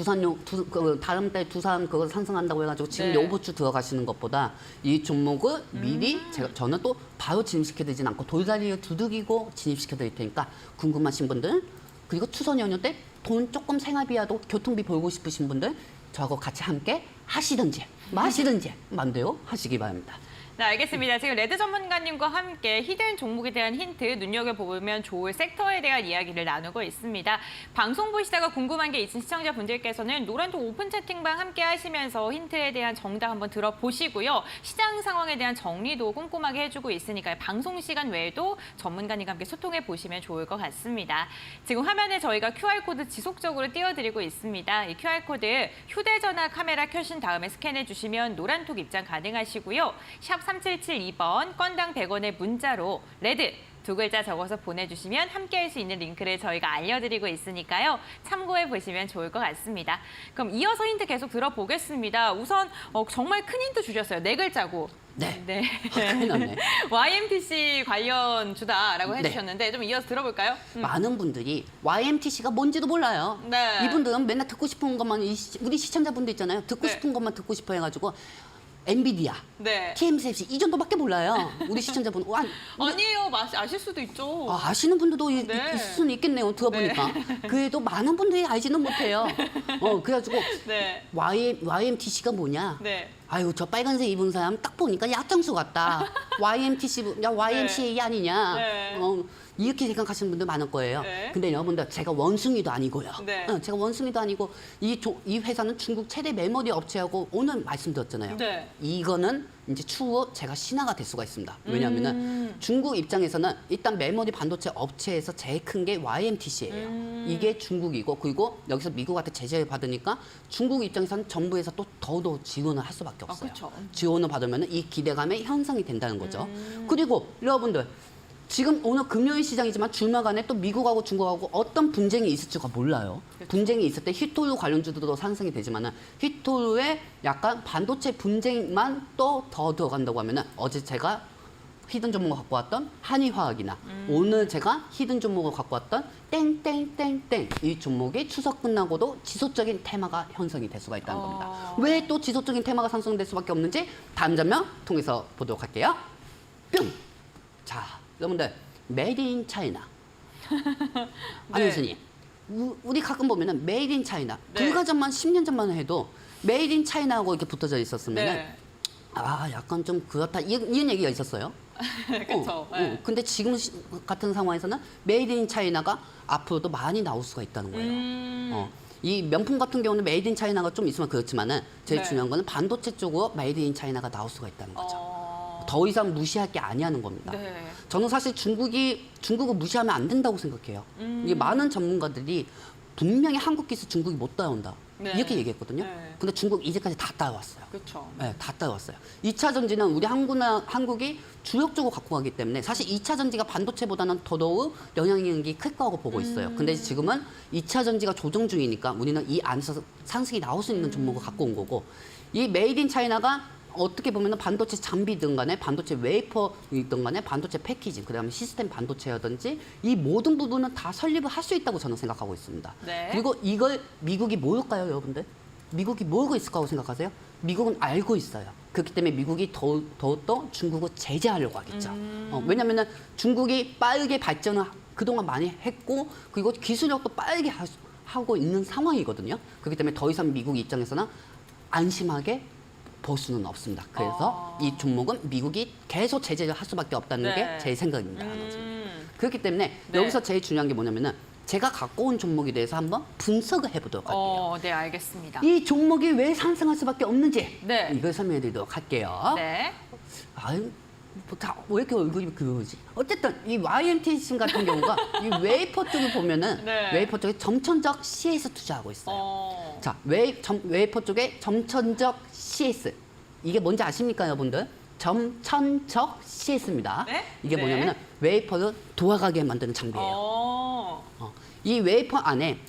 다음 달 두산 그거 상승한다고 해가지고 지금 네. 오버추 들어가시는 것보다 이 종목을 미리 저는 또 바로 진입시켜드리진 않고 돌다리를 두들기고 진입시켜드릴 테니까 궁금하신 분들 그리고 추석 연휴 때 돈 조금 생활비라도 교통비 벌고 싶으신 분들 저하고 같이 함께 하시든지 마시든지 마음대로 하시기 바랍니다. 네, 알겠습니다. 지금 레드 전문가님과 함께 히든 종목에 대한 힌트 눈여겨보면 좋을 섹터에 대한 이야기를 나누고 있습니다. 방송 보시다가 궁금한 게 있으신 시청자분들께서는 노란톡 오픈 채팅방 함께 하시면서 힌트에 대한 정답 한번 들어보시고요. 시장 상황에 대한 정리도 꼼꼼하게 해주고 있으니까 방송 시간 외에도 전문가님과 함께 소통해 보시면 좋을 것 같습니다. 지금 화면에 저희가 QR코드 지속적으로 띄워드리고 있습니다. 이 QR코드 휴대전화 카메라 켜신 다음에 스캔해 주시면 노란톡 입장 가능하시고요. 샵 3772번 건당 100원의 문자로 레드 두 글자 적어서 보내주시면 함께할 수 있는 링크를 저희가 알려드리고 있으니까요. 참고해 보시면 좋을 것 같습니다. 그럼 이어서 힌트 계속 들어보겠습니다. 우선 정말 큰 힌트 주셨어요. 네 글자고. 네. 큰일 났네. YMTC 관련 주다라고 해주셨는데 좀 이어서 들어볼까요? 많은 분들이 YMTC가 뭔지도 몰라요. 네. 이분들은 맨날 듣고 싶은 것만 우리 시청자분들 있잖아요. 듣고 네. 싶은 것만 듣고 싶어 해가지고 엔비디아, 네. TSMC 이 정도밖에 몰라요. 우리 시청자분. 아니에요. 아실 수도 있죠. 아시는 분들도 네. 있을 수는 있겠네요. 들어보니까. 그래도 많은 분들이 알지는 못해요. 그래가지고 네. YMTC가 뭐냐? 네. 아유, 저 빨간색 입은 사람 딱 보니까 약장수 같다. YMTC, 야, YMCA 아니냐? 네. 이렇게 생각하시는 분들 많을 거예요. 네. 근데 여러분들 제가 원숭이도 아니고요. 네. 제가 원숭이도 아니고 이 회사는 중국 최대 메모리 업체하고 오늘 말씀드렸잖아요. 네. 이거는 이제 추후 제가 신화가 될 수가 있습니다. 왜냐하면은 중국 입장에서는 일단 메모리 반도체 업체에서 제일 큰 게 YMTC예요. 이게 중국이고 그리고 여기서 미국한테 제재를 받으니까 중국 입장에서는 정부에서 또 더더욱 지원을 할 수밖에 없어요. 그렇죠. 지원을 받으면 이 기대감의 형성이 된다는 거죠. 그리고 여러분들 지금 오늘 금요일 시장이지만 주말간에 또 미국하고 중국하고 어떤 분쟁이 있을지가 몰라요. 그렇죠. 분쟁이 있을 때 히토류 관련주도 상승이 되지만은 히토류의 약간 반도체 분쟁만 또 더 들어간다고 하면은 어제 제가 히든 종목을 갖고 왔던 한의화학이나 오늘 제가 히든 종목을 갖고 왔던 땡땡땡땡 이 종목이 추석 끝나고도 지속적인 테마가 형성이 될 수가 있다는 겁니다. 왜 또 지속적인 테마가 상승될 수밖에 없는지 다음 장면 통해서 보도록 할게요. 뿅! 자, 여러분들 메이드 인 차이나 안 교수님 우리 가끔 보면은 메이드 인 차이나 불과 전만 10년 전만 해도 메이드 인 차이나하고 이렇게 붙어져 있었으면은 아 약간 좀 그렇다 이런 얘기가 있었어요. 그렇죠. 근데 지금 같은 상황에서는 메이드 인 차이나가 앞으로도 많이 나올 수가 있다는 거예요. 이 명품 같은 경우는 메이드 인 차이나가 좀 있으면 그렇지만은 제일 중요한 거는 반도체 쪽으로 메이드 인 차이나가 나올 수가 있다는 거죠. 더 이상 무시할 게 아니하는 겁니다. 네. 저는 사실 중국을 무시하면 안 된다고 생각해요. 이게 많은 전문가들이 분명히 한국 기술 중국이 못 따라온다. 네. 이렇게 얘기했거든요. 네. 근데 중국 이제까지 다 따라왔어요. 그렇죠. 네, 다 따라왔어요. 2차 전지는 우리 한국이 주력적으로 갖고 가기 때문에 사실 2차 전지가 반도체보다는 더더욱 영향력이 클 거라고 보고 있어요. 근데 지금은 2차 전지가 조정 중이니까 우리는 이 안에서 상승이 나올 수 있는 종목을 갖고 온 거고 이 메이드 인 차이나가 어떻게 보면 반도체 장비든 간에 반도체 웨이퍼이든 간에 반도체 패키징 그다음에 시스템 반도체라든지 이 모든 부분은 다 설립을 할 수 있다고 저는 생각하고 있습니다. 네. 그리고 이걸 미국이 모를까요, 여러분들? 미국이 모르고 있을 거라고 생각하세요? 미국은 알고 있어요. 그렇기 때문에 미국이 더욱더 중국을 제재하려고 하겠죠. 왜냐하면 중국이 빠르게 발전을 그동안 많이 했고 그리고 기술력도 빠르게 하고 있는 상황이거든요. 그렇기 때문에 더 이상 미국 입장에서는 안심하게 볼 수는 없습니다. 그래서 이 종목은 미국이 계속 제재를 할 수밖에 없다는 게 제 생각입니다. 그렇기 때문에 여기서 제일 중요한 게 뭐냐면은 제가 갖고 온 종목에 대해서 한번 분석을 해보도록 할게요. 네, 알겠습니다. 이 종목이 왜 상승할 수밖에 없는지 네. 이걸 설명해 드리도록 할게요. 네. 아유, 왜 이렇게 얼굴이 그러지? 어쨌든 이 YMTC 같은 경우가 이 웨이퍼 쪽을 보면은 웨이퍼 쪽에 점천적 CS 투자하고 있어요. 자, 웨이퍼 쪽에 점천적 CS 이게 뭔지 아십니까, 여러분들? 점천적 CS입니다. 네? 이게 뭐냐면은 웨이퍼를 돌아가게 만드는 장비예요. 이 웨이퍼 안에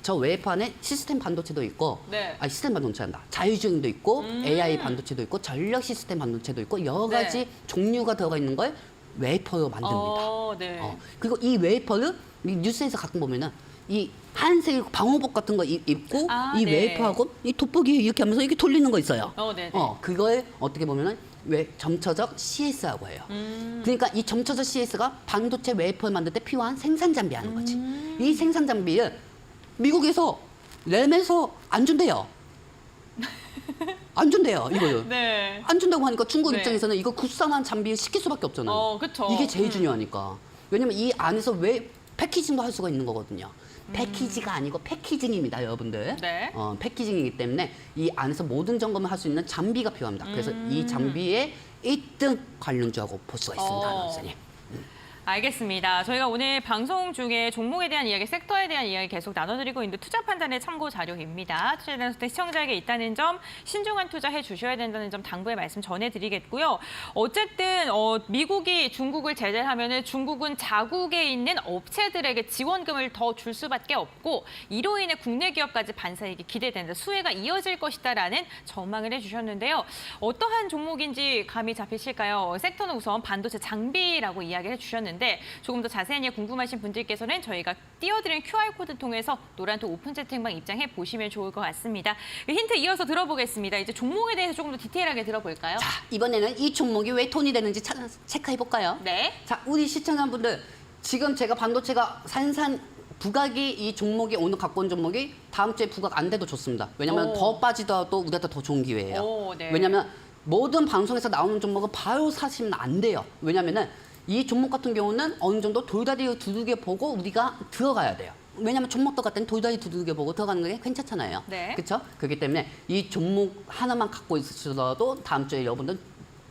시스템 반도체도 있고 시스템 반도체한다. 자율주행도 있고 AI 반도체도 있고 전력 시스템 반도체도 있고 여러 가지 종류가 들어가 있는 걸 웨이퍼로 만듭니다. 그리고 이 웨이퍼를 뉴스에서 가끔 보면은 이 하얀색 방호복 같은 거 입고 이 웨이퍼하고 이 돋보기 이렇게 하면서 이렇게 돌리는 거 있어요. 그걸 어떻게 보면은 점처적 CS라고 해요. 그러니까 이 점처적 CS가 반도체 웨이퍼를 만들 때 필요한 생산 장비 하는 거지. 이 생산 장비를 미국에서 램에서 안 준대요. 안 준대요, 이거요. 안 준다고 하니까 중국 입장에서는 이거 국산한 장비를 시킬 수밖에 없잖아요. 그쵸. 이게 제일 중요하니까. 왜냐면 이 안에서 왜 패키징도 할 수가 있는 거거든요. 패키지가 아니고 패키징입니다, 여러분들. 패키징이기 때문에 이 안에서 모든 점검을 할 수 있는 장비가 필요합니다. 그래서 이 장비의 1등 관련주하고 볼 수가 있습니다, 선생님. 알겠습니다. 저희가 오늘 방송 중에 종목에 대한 이야기, 섹터에 대한 이야기 계속 나눠드리고 있는데 투자 판단의 참고 자료입니다. 투자에 대한 시청자에게 있다는 점, 신중한 투자해 주셔야 된다는 점 당부의 말씀 전해드리겠고요. 어쨌든 미국이 중국을 제재하면 중국은 자국에 있는 업체들에게 지원금을 더 줄 수밖에 없고 이로 인해 국내 기업까지 반사이익이 기대된다. 수혜가 이어질 것이다라는 전망을 해주셨는데요. 어떠한 종목인지 감이 잡히실까요? 섹터는 우선 반도체 장비라고 이야기를 해주셨는데 조금 더 자세한 이야기 궁금하신 분들께서는 저희가 띄워드린 QR코드 통해서 노란톡 오픈 채팅방 입장해 보시면 좋을 것 같습니다. 힌트 이어서 들어보겠습니다. 이제 종목에 대해서 조금 더 디테일하게 들어볼까요? 자, 이번에는 이 종목이 왜 돈이 되는지 체크해볼까요? 네. 자, 우리 시청자분들 지금 제가 반도체가 부각이 이 종목이 오늘 갖고 온 종목이 다음 주에 부각 안 돼도 좋습니다. 왜냐하면 더 빠지더라도 우리한테 더 좋은 기회예요. 왜냐하면 모든 방송에서 나오는 종목은 바로 사시면 안 돼요. 왜냐하면은 이 종목 같은 경우는 어느 정도 돌다리 두들겨 보고 우리가 들어가야 돼요. 왜냐하면 종목도 같은 돌다리 두들겨 보고 들어가는 게 괜찮잖아요. 네. 그렇죠? 그렇기 때문에 이 종목 하나만 갖고 있으셔도 다음 주에 여러분들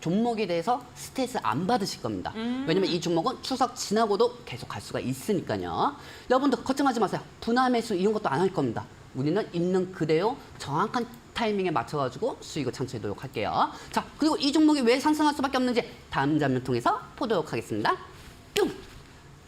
종목에 대해서 스트레스 안 받으실 겁니다. 왜냐면 이 종목은 추석 지나고도 계속 갈 수가 있으니까요. 여러분들 걱정하지 마세요. 분할 매수 이런 것도 안 할 겁니다. 우리는 있는 그대로 정확한 타이밍에 맞춰가지고 수익을 창출해 노력할게요. 자, 그리고 이 종목이 왜 상승할 수밖에 없는지 다음 장면 통해서 보도록 하겠습니다. 뿅!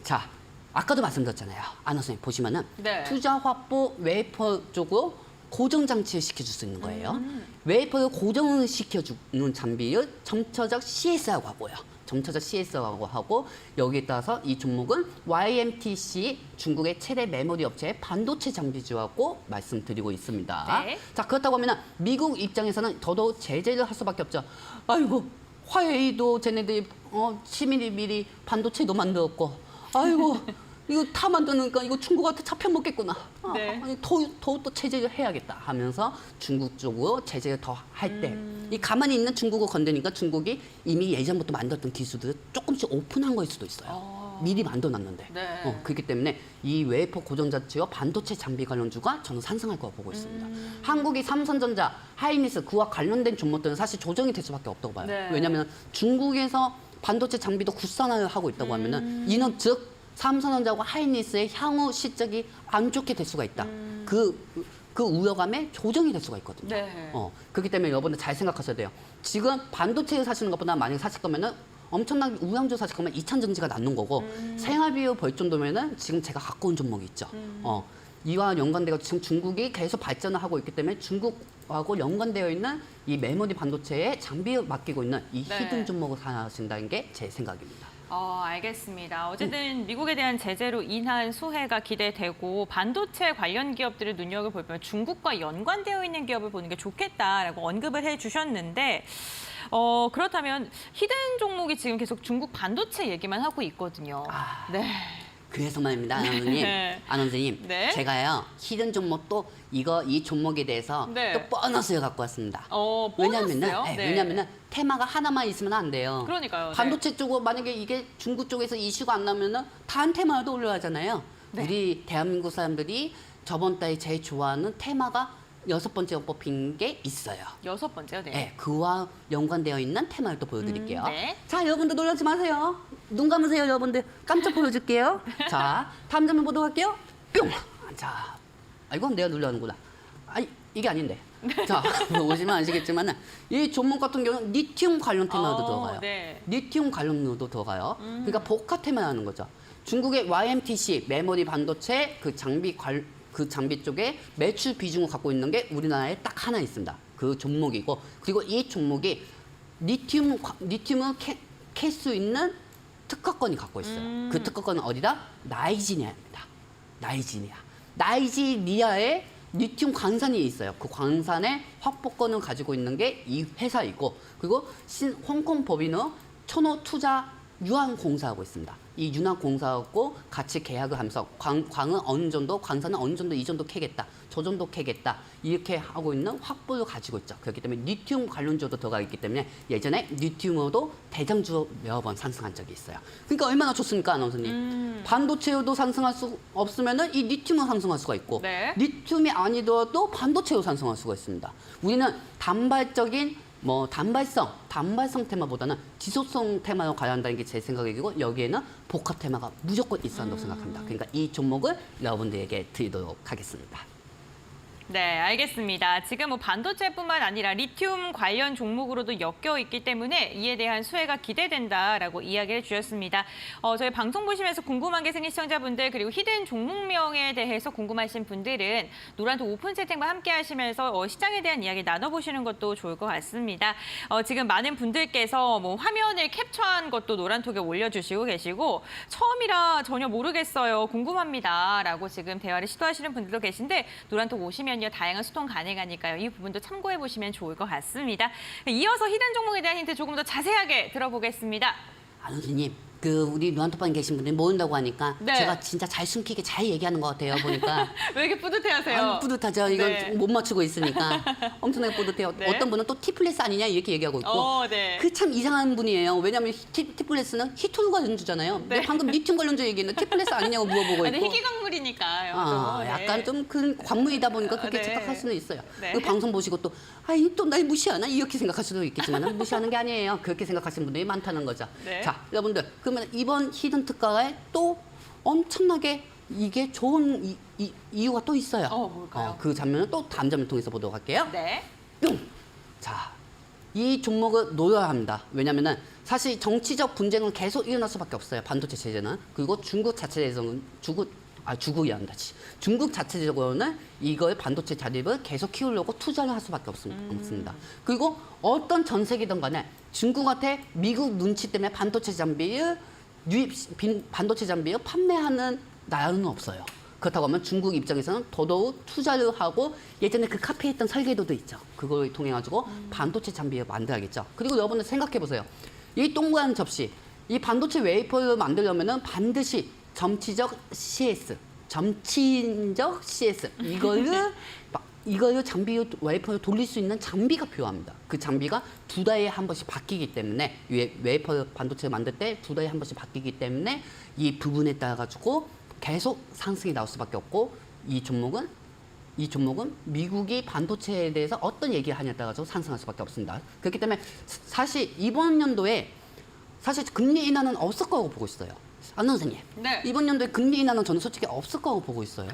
자, 아까도 말씀드렸잖아요. 안호 선생님 보시면은 네. 투자 확보 웨이퍼 쪽으로 고정 장치를 시켜줄 수 있는 거예요. 웨이퍼를 고정을 시켜주는 장비를 점차적 CS라고 하고요. 점차적 CS라고 하고 여기에 따라서 이 종목은 YMTC 중국의 최대 메모리 업체의 반도체 장비주라고 말씀드리고 있습니다. 네. 자, 그렇다고 하면 미국 입장에서는 더더욱 제재를 할 수밖에 없죠. 아이고 화웨이도 쟤네들이 10mm 반도체도 만들었고 아이고 이거 다 만드니까 이거 중국한테 잡혀 먹겠구나. 네. 더욱더 제재를 해야겠다 하면서 중국 쪽으로 제재를 더 할 때 이 가만히 있는 중국을 건드니까 중국이 이미 예전부터 만들었던 기술들을 조금씩 오픈한 거일 수도 있어요. 미리 만들어놨는데. 네. 그렇기 때문에 이 웨이퍼 고정자치와 반도체 장비 관련주가 저는 상승할 거라고 보고 있습니다. 한국이 삼성전자, 하이닉스 그와 관련된 종목들은 사실 조정이 될 수밖에 없다고 봐요. 네. 왜냐하면 중국에서 반도체 장비도 국산화를 하고 있다고 하면은 이는 즉 삼성전자와 하이닉스의 향후 실적이 안 좋게 될 수가 있다. 그 우려감에 조정이 될 수가 있거든요. 네. 그렇기 때문에 여러분들 잘 생각하셔야 돼요. 지금 반도체를 사시는 것보다 만약에 사실 거면은 엄청나게 우량주 사실 거면 2차전지가 낫는 거고 생활비로 벌 정도면은 지금 제가 갖고 온 종목이 있죠. 이와 연관되어 지금 중국이 계속 발전을 하고 있기 때문에 중국하고 연관되어 있는 이 메모리 반도체에 장비를 맡기고 있는 이 네. 히든 종목을 사신다는 게 제 생각입니다. 알겠습니다. 어쨌든 미국에 대한 제재로 인한 수혜가 기대되고 반도체 관련 기업들을 눈여겨볼 면 중국과 연관되어 있는 기업을 보는 게 좋겠다라고 언급을 해주셨는데 그렇다면 히든 종목이 지금 계속 중국 반도체 얘기만 하고 있거든요. 네. 그래서 말입니다, 안원님. 네. 안원생님, 네. 제가요 히든 종목도 이 종목에 대해서 네. 또 보너스를 갖고 왔습니다. 보너스요? 왜냐면은 테마가 하나만 있으면 안 돼요. 그러니까요. 네. 반도체 쪽으로 만약에 이게 중국 쪽에서 이슈가 안 나면은 다른 테마도 올라가잖아요. 네. 우리 대한민국 사람들이 저번 달에 제일 좋아하는 테마가 6번째로 뽑힌 게 있어요. 6번째요, 네. 네, 그와 연관되어 있는 테마를 또 보여드릴게요. 네. 자, 여러분들 놀라지 마세요. 눈 감으세요, 여러분들. 깜짝 보여줄게요. 자, 다음 장면 보도록 할게요. 뿅! 자, 이건 내가 눌러하는구나. 아니, 이게 아닌데. 자, 보시면 아시겠지만 이 종목 같은 경우는 리튬 관련 테마도 들어가요. 네. 리튬 관련도 들어가요. 그러니까 복합 테마라는 거죠. 중국의 YMTC 메모리 반도체 그 장비 쪽에 매출 비중을 갖고 있는 게 우리나라에 딱 하나 있습니다. 그 종목이고 그리고 이 종목이 리튬을 캘 수 있는 특허권이 갖고 있어요. 그 특허권은 어디다? 나이지리아입니다. 나이지리아에 리튬 광산이 있어요. 그 광산의 확보권을 가지고 있는 게 이 회사이고 그리고 홍콩 법인은 천호 투자 유한공사하고 있습니다. 이 유한공사하고 같이 계약을 하면서 광산은 어느 정도 이 정도 캐겠다. 저 정도 캐겠다. 이렇게 하고 있는 확보를 가지고 있죠. 그렇기 때문에 리튬 관련주도 들어가 있기 때문에 예전에 리튬으로도 대장주 여러 번 상승한 적이 있어요. 그러니까 얼마나 좋습니까, 아나운서님? 반도체도 상승할 수 없으면은 이 리튬은 상승할 수가 있고 네. 리튬이 아니더라도 반도체로 상승할 수가 있습니다. 우리는 단발적인 단발성 테마보다는 지속성 테마로 가야 한다는 게 제 생각이고 여기에는 복합 테마가 무조건 있어야 한다고 생각합니다. 그러니까 이 종목을 여러분들에게 드리도록 하겠습니다. 네, 알겠습니다. 지금 반도체뿐만 아니라 리튬 관련 종목으로도 엮여 있기 때문에 이에 대한 수혜가 기대된다라고 이야기를 주셨습니다. 저희 방송 보시면서 궁금한 게 생긴 시청자분들 그리고 히든 종목명에 대해서 궁금하신 분들은 노란톡 오픈 채팅과 함께 하시면서 시장에 대한 이야기 나눠보시는 것도 좋을 것 같습니다. 지금 많은 분들께서 화면을 캡처한 것도 노란톡에 올려주시고 계시고 처음이라 전혀 모르겠어요. 궁금합니다라고 지금 대화를 시도하시는 분들도 계신데 노란톡 오시면 다양한 소통 가능하니까요. 이 부분도 참고해 보시면 좋을 것 같습니다. 이어서 히든 종목에 대한 힌트 조금 더 자세하게 들어보겠습니다. 선생님, 우리 노란톡방에 계신 분들이 모른다고 하니까 네. 제가 진짜 잘 숨기게 잘 얘기하는 것 같아요. 보니까. 왜 이렇게 뿌듯해하세요? 아, 뿌듯하죠. 이건 네. 못 맞추고 있으니까 엄청나게 뿌듯해요. 네. 어떤 분은 또 티플레스 아니냐 이렇게 얘기하고 있고. 네. 그 참 이상한 분이에요. 왜냐하면 티플레스는 히톤 관련주잖아요. 근데 방금 리튬 관련주 얘기했는데 티플레스 아니냐고 물어보고 근데 있고. 희귀광물이니까요. 네. 약간 좀 그 관문이다 보니까 그렇게 네. 착각할 수는 있어요. 네. 그 방송 보시고 또 또 날 무시하나 이렇게 생각할 수도 있겠지만 무시하는 게 아니에요. 그렇게 생각하시는 분들이 많다는 거죠. 네. 자, 여러분들 그러면 이번 히든 특가에 또 엄청나게 이게 좋은 이유가 또 있어요. 뭘까요? 그 장면을 또 다음 장면을 통해서 보도록 할게요. 네. 뿅! 자, 이 종목을 노려야 합니다. 왜냐면은 사실 정치적 분쟁은 계속 일어날 수밖에 없어요. 반도체 체제는. 그리고 중국 자체에서는 중국이 한다. 중국 자체적으로는 이걸 반도체 자립을 계속 키우려고 투자를 할 수밖에 없습니다. 그리고 어떤 전세기든 간에 중국한테 미국 눈치 때문에 반도체 장비를 판매하는 나라는 없어요. 그렇다고 하면 중국 입장에서는 더더욱 투자를 하고 예전에 그 카페에 있던 설계도도 있죠. 그걸 통해 가지고 반도체 장비를 만들어야겠죠. 그리고 여러분들 생각해 보세요. 이 동그란 접시, 이 반도체 웨이퍼를 만들려면은 반드시 점치적 CS 이거를 장비 웨이퍼를 돌릴 수 있는 장비가 필요합니다. 그 장비가 2달에 한 번씩 바뀌기 때문에 웨이퍼 반도체를 만들 때 2달에 한 번씩 바뀌기 때문에 이 부분에 따라 가지고 계속 상승이 나올 수밖에 없고 이 종목은 미국이 반도체에 대해서 어떤 얘기를 하냐에 따라 가지고 상승할 수밖에 없습니다. 그렇기 때문에 사실 이번 연도에 사실 금리 인하는 없을 거라고 보고 있어요. 안 선생님. 네. 이번 연도에 금리 인하는 저는 솔직히 없을 거라고 보고 있어요.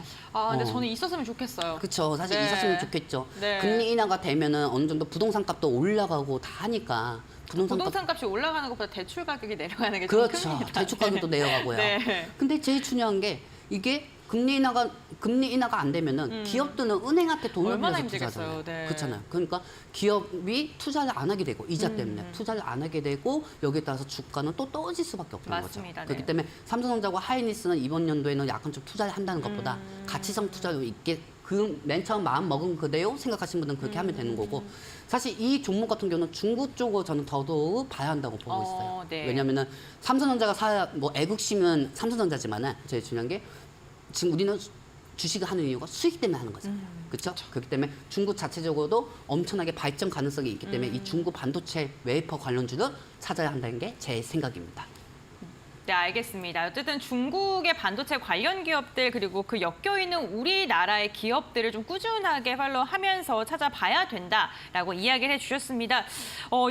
근데 저는 있었으면 좋겠어요. 그렇죠. 사실 네. 있었으면 좋겠죠. 네. 금리 인하가 되면은 어느 정도 부동산 값도 올라가고 다 하니까 부동산 값이 올라가는 것보다 대출 가격이 내려가는 게 좀 그렇죠. 큽니다. 대출 가격도 내려가고요. 네. 근데 제일 중요한 게 이게 금리 인하가 안 되면은 기업들은 은행한테 돈을 얼마나 빌려서 투자하잖아요. 힘들겠어요. 네. 그렇잖아요. 그러니까 기업이 투자를 안 하게 되고 이자 음. 때문에 투자를 안 하게 되고 여기에 따라서 주가는 또 떨어질 수밖에 없는 맞습니다. 거죠. 그렇기 네. 때문에 삼성전자와 하이닉스는 이번 연도에는 약간 좀 투자를 한다는 것보다 가치성 투자로 있게 그 맨 처음 마음 먹은 그대로 생각하시는 분은 그렇게 하면 되는 거고 사실 이 종목 같은 경우는 중국 쪽으로 저는 더더욱 봐야 한다고 보고 있어요. 네. 왜냐하면은 삼성전자가 애국심은 삼성전자지만은 제일 중요한 게 지금 우리는 주식을 하는 이유가 수익 때문에 하는 거잖아요. 그렇죠? 그렇기 때문에 중국 자체적으로도 엄청나게 발전 가능성이 있기 때문에 이 중국 반도체 웨이퍼 관련주를 찾아야 한다는 게 제 생각입니다. 네, 알겠습니다. 어쨌든 중국의 반도체 관련 기업들 그리고 그 엮여있는 우리나라의 기업들을 좀 꾸준하게 팔로우하면서 찾아봐야 된다라고 이야기를 해주셨습니다.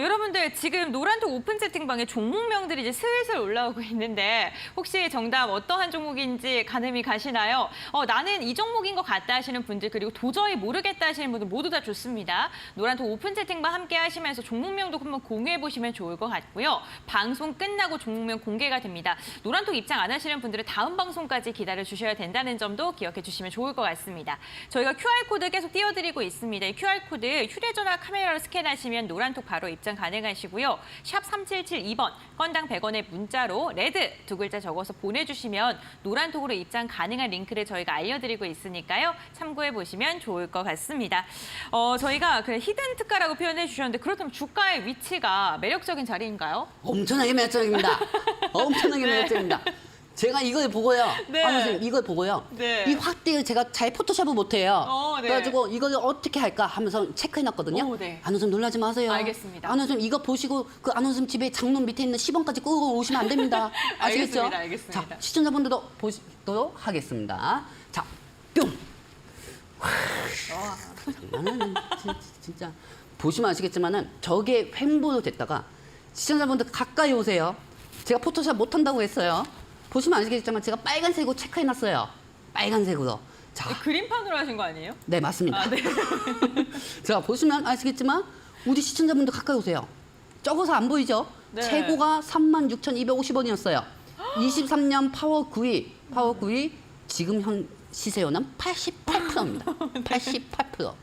여러분들 지금 노란톡 오픈 채팅방에 종목명들이 이제 슬슬 올라오고 있는데 혹시 정답 어떠한 종목인지 가늠이 가시나요? 나는 이 종목인 것 같다 하시는 분들 그리고 도저히 모르겠다 하시는 분들 모두 다 좋습니다. 노란톡 오픈 채팅방 함께 하시면서 종목명도 한번 공유해보시면 좋을 것 같고요. 방송 끝나고 종목명 공개가 됩니다. 노란톡 입장 안 하시는 분들은 다음 방송까지 기다려주셔야 된다는 점도 기억해 주시면 좋을 것 같습니다. 저희가 QR코드 계속 띄워드리고 있습니다. 이 QR코드 휴대전화 카메라로 스캔하시면 노란톡 바로 입장 가능하시고요. 샵 3772번 건당 100원의 문자로 레드 2글자 적어서 보내주시면 노란톡으로 입장 가능한 링크를 저희가 알려드리고 있으니까요. 참고해 보시면 좋을 것 같습니다. 저희가 그 히든 특가라고 표현해 주셨는데 그렇다면 주가의 위치가 매력적인 자리인가요? 엄청나게 매력적입니다. 엄청나게 매력적입니다. 제가 이걸 보고요. 네. 선생님 이걸 보고요. 네. 이 확대를 제가 잘 포토샵을 못해요. 네. 그래가지고 이걸 어떻게 할까 하면서 체크해놨거든요. 네. 안원쌤 놀라지 마세요. 알겠습니다. 안원쌤 이거 보시고 그 안원쌤 집에 장롱 밑에 있는 10원까지 끌고 오시면 안 됩니다. 아시겠죠? 알겠습니다. 자, 시청자분들도 보시도록 하겠습니다. 자, 뿅! 나는 진짜 보시면 아시겠지만은 저게 횡보로 됐다가 시청자분들 가까이 오세요. 제가 포토샵 못한다고 했어요. 보시면 아시겠지만 제가 빨간색으로 체크해놨어요. 빨간색으로. 자, 그림판으로 하신 거 아니에요? 네 맞습니다. 네. 자 보시면 아시겠지만 우리 시청자분들 가까이 오세요. 적어서 안 보이죠? 네. 최고가 36,250원이었어요. 23년 8월 9일 지금 현 시세요는 88%입니다. 88%.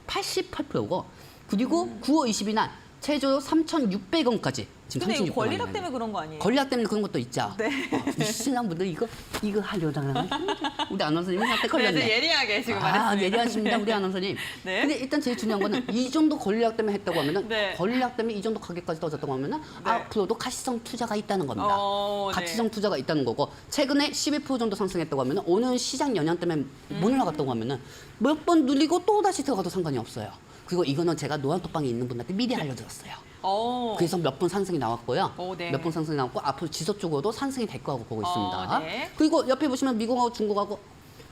88%고 그리고 9월 20일 날 최저 3,600원까지. 지금 근데 3,600원. 이거 권리락 때문에 그런 거 아니에요? 권리락 때문에 그런 것도 있죠. 네. 신한 분들 이거 하려다가 우리 아나운서님한테 걸렸네. 네, 예리하게 지금 아, 말했습니다. 예리하십니다, 우리 아나운서님. 네. 근데 일단 제일 중요한 거는 이 정도 권리락 때문에 했다고 하면은 네. 권리락 때문에 이 정도 가격까지 떨어졌다고 하면은 네. 앞으로도 가치성 투자가 있다는 겁니다. 네. 가치성 투자가 있다는 거고 최근에 12% 정도 상승했다고 하면은 오늘 시장 영향 때문에 못 올라갔다고 하면은 몇 번 눌리고 또 다시 들어가도 상관이 없어요. 그리고 이거는 제가 노란톡방에 있는 분한테 미리 알려드렸어요. 그래서 몇 번 상승이 나왔고요. 네. 몇 번 상승이 나왔고 앞으로 지속적으로도 상승이 될 거라고 보고 있습니다. 네. 그리고 옆에 보시면 미국하고 중국하고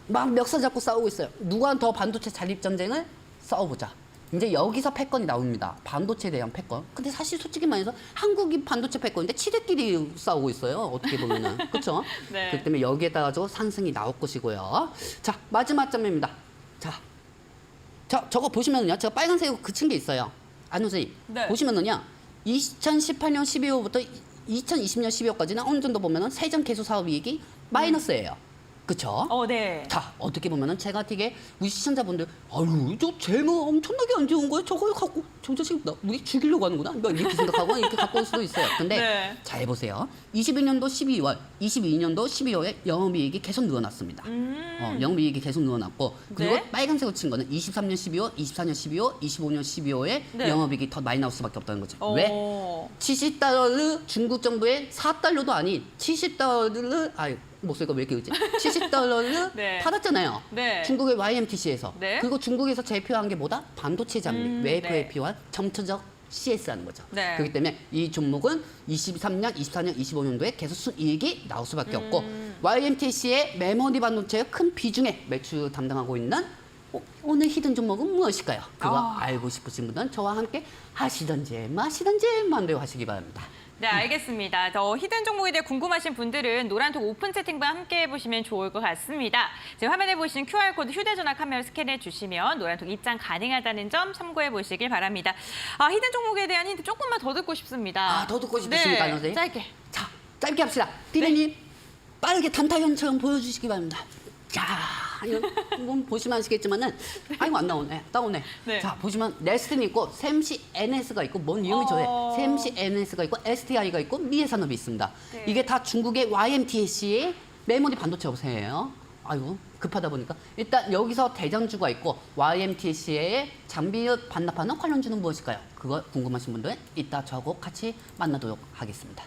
막 멱살 잡고 싸우고 있어요. 누가 더 반도체 잔립 전쟁을 싸워보자. 이제 여기서 패권이 나옵니다. 반도체에 대한 패권. 근데 사실 솔직히 말해서 한국이 반도체 패권인데 치대끼리 싸우고 있어요. 어떻게 보면은. 그렇죠? 네. 그렇기 때문에 여기에다가 상승이 나올 것이고요. 자, 마지막 점입니다. 자, 저거 보시면은요. 제가 빨간색으로 그친 게 있어요. 안우 선생님. 네. 보시면은요. 2018년 12월부터 2020년 12월까지는 어느 정도 보면은 세전 개수 사업 이익이 마이너스예요. 그렇죠? 네. 자, 어떻게 보면은 제가 되게 우리 시청자분들 아유, 저 재무 엄청나게 안 좋은 거예요. 저걸 갖고 저 자식 우리 죽이려고 하는구나. 뭐 이렇게 생각하고 이렇게 갖고 올 수도 있어요. 근데 네. 잘 보세요. 21년도 12월, 22년도 12월에 영업이익이 계속 늘어났습니다. 영업이익이 계속 늘어났고 그리고 네. 빨간색으로 친 거는 23년 12월, 24년 12월, 25년 12월에 네. 영업이익이 더 많이 나올 수밖에 없다는 거죠. 오. 왜? 70달러 중국 정부의 4달러도 아닌 70달러 목소리가 왜 이렇게 그지? 70달러를 네. 받았잖아요. 네. 중국의 YMTC에서. 네. 그리고 중국에서 제표한 게 뭐다? 반도체 장비, 외부 네. 회피와 점차적 CS라는 거죠. 네. 그렇기 때문에 이 종목은 23년, 24년, 25년도에 계속 순이익이 나올 수밖에 없고 YMTC의 메모리 반도체의 큰 비중의 매출 담당하고 있는 오늘 히든 종목은 무엇일까요? 그거 알고 싶으신 분은 저와 함께 하시던지 마시던지 마음대로 하시기 바랍니다. 네, 알겠습니다. 더 히든 종목에 대해 궁금하신 분들은 노란톡 오픈 채팅방 함께 해보시면 좋을 것 같습니다. 지금 화면에 보시는 QR코드 휴대전화 카메라 스캔해 주시면 노란톡 입장 가능하다는 점 참고해 보시길 바랍니다. 히든 종목에 대한 힌트 조금만 더 듣고 싶습니다. 더 듣고 싶으십니까, 선생님? 짧게. 자, 짧게 합시다. 피디님, 빠르게 단타형처럼 보여주시기 바랍니다. 자, 이건 보시면 아시겠지만은, 아이고, 안 나오네. 나오네. 네. 자, 보시면 레스틴이 있고, 샘시 NS가 있고, 뭔 이름이 저래. 샘시 NS가 있고, STI가 있고, 미래산업이 있습니다. 네. 이게 다 중국의 YMTC의 메모리 반도체 업체예요. 아이고, 급하다 보니까. 일단 여기서 대장주가 있고, YMTC의 장비 반납하는 관련주는 무엇일까요? 그거 궁금하신 분들은 이따 저하고 같이 만나도록 하겠습니다.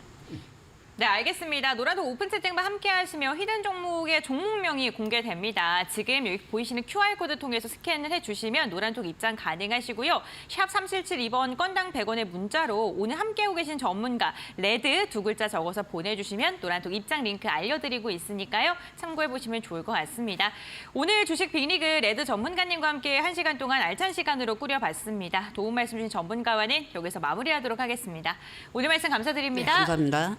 네, 알겠습니다. 노란톡 오픈 채팅방 함께 하시면 히든 종목의 종목명이 공개됩니다. 지금 여기 보이시는 QR코드 통해서 스캔을 해주시면 노란톡 입장 가능하시고요. 샵 3772번 건당 100원의 문자로 오늘 함께하고 계신 전문가 레드 두 글자 적어서 보내주시면 노란톡 입장 링크 알려드리고 있으니까요. 참고해보시면 좋을 것 같습니다. 오늘 주식 빅리그 레드 전문가님과 함께 1시간 동안 알찬 시간으로 꾸려봤습니다. 도움 말씀 주신 전문가와는 여기서 마무리하도록 하겠습니다. 오늘 말씀 감사드립니다. 네, 감사합니다.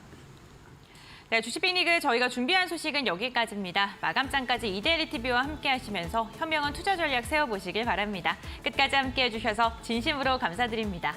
네, 주식 빅리그 저희가 준비한 소식은 여기까지입니다. 마감장까지 이데일리 TV와 함께 하시면서 현명한 투자 전략 세워보시길 바랍니다. 끝까지 함께 해주셔서 진심으로 감사드립니다.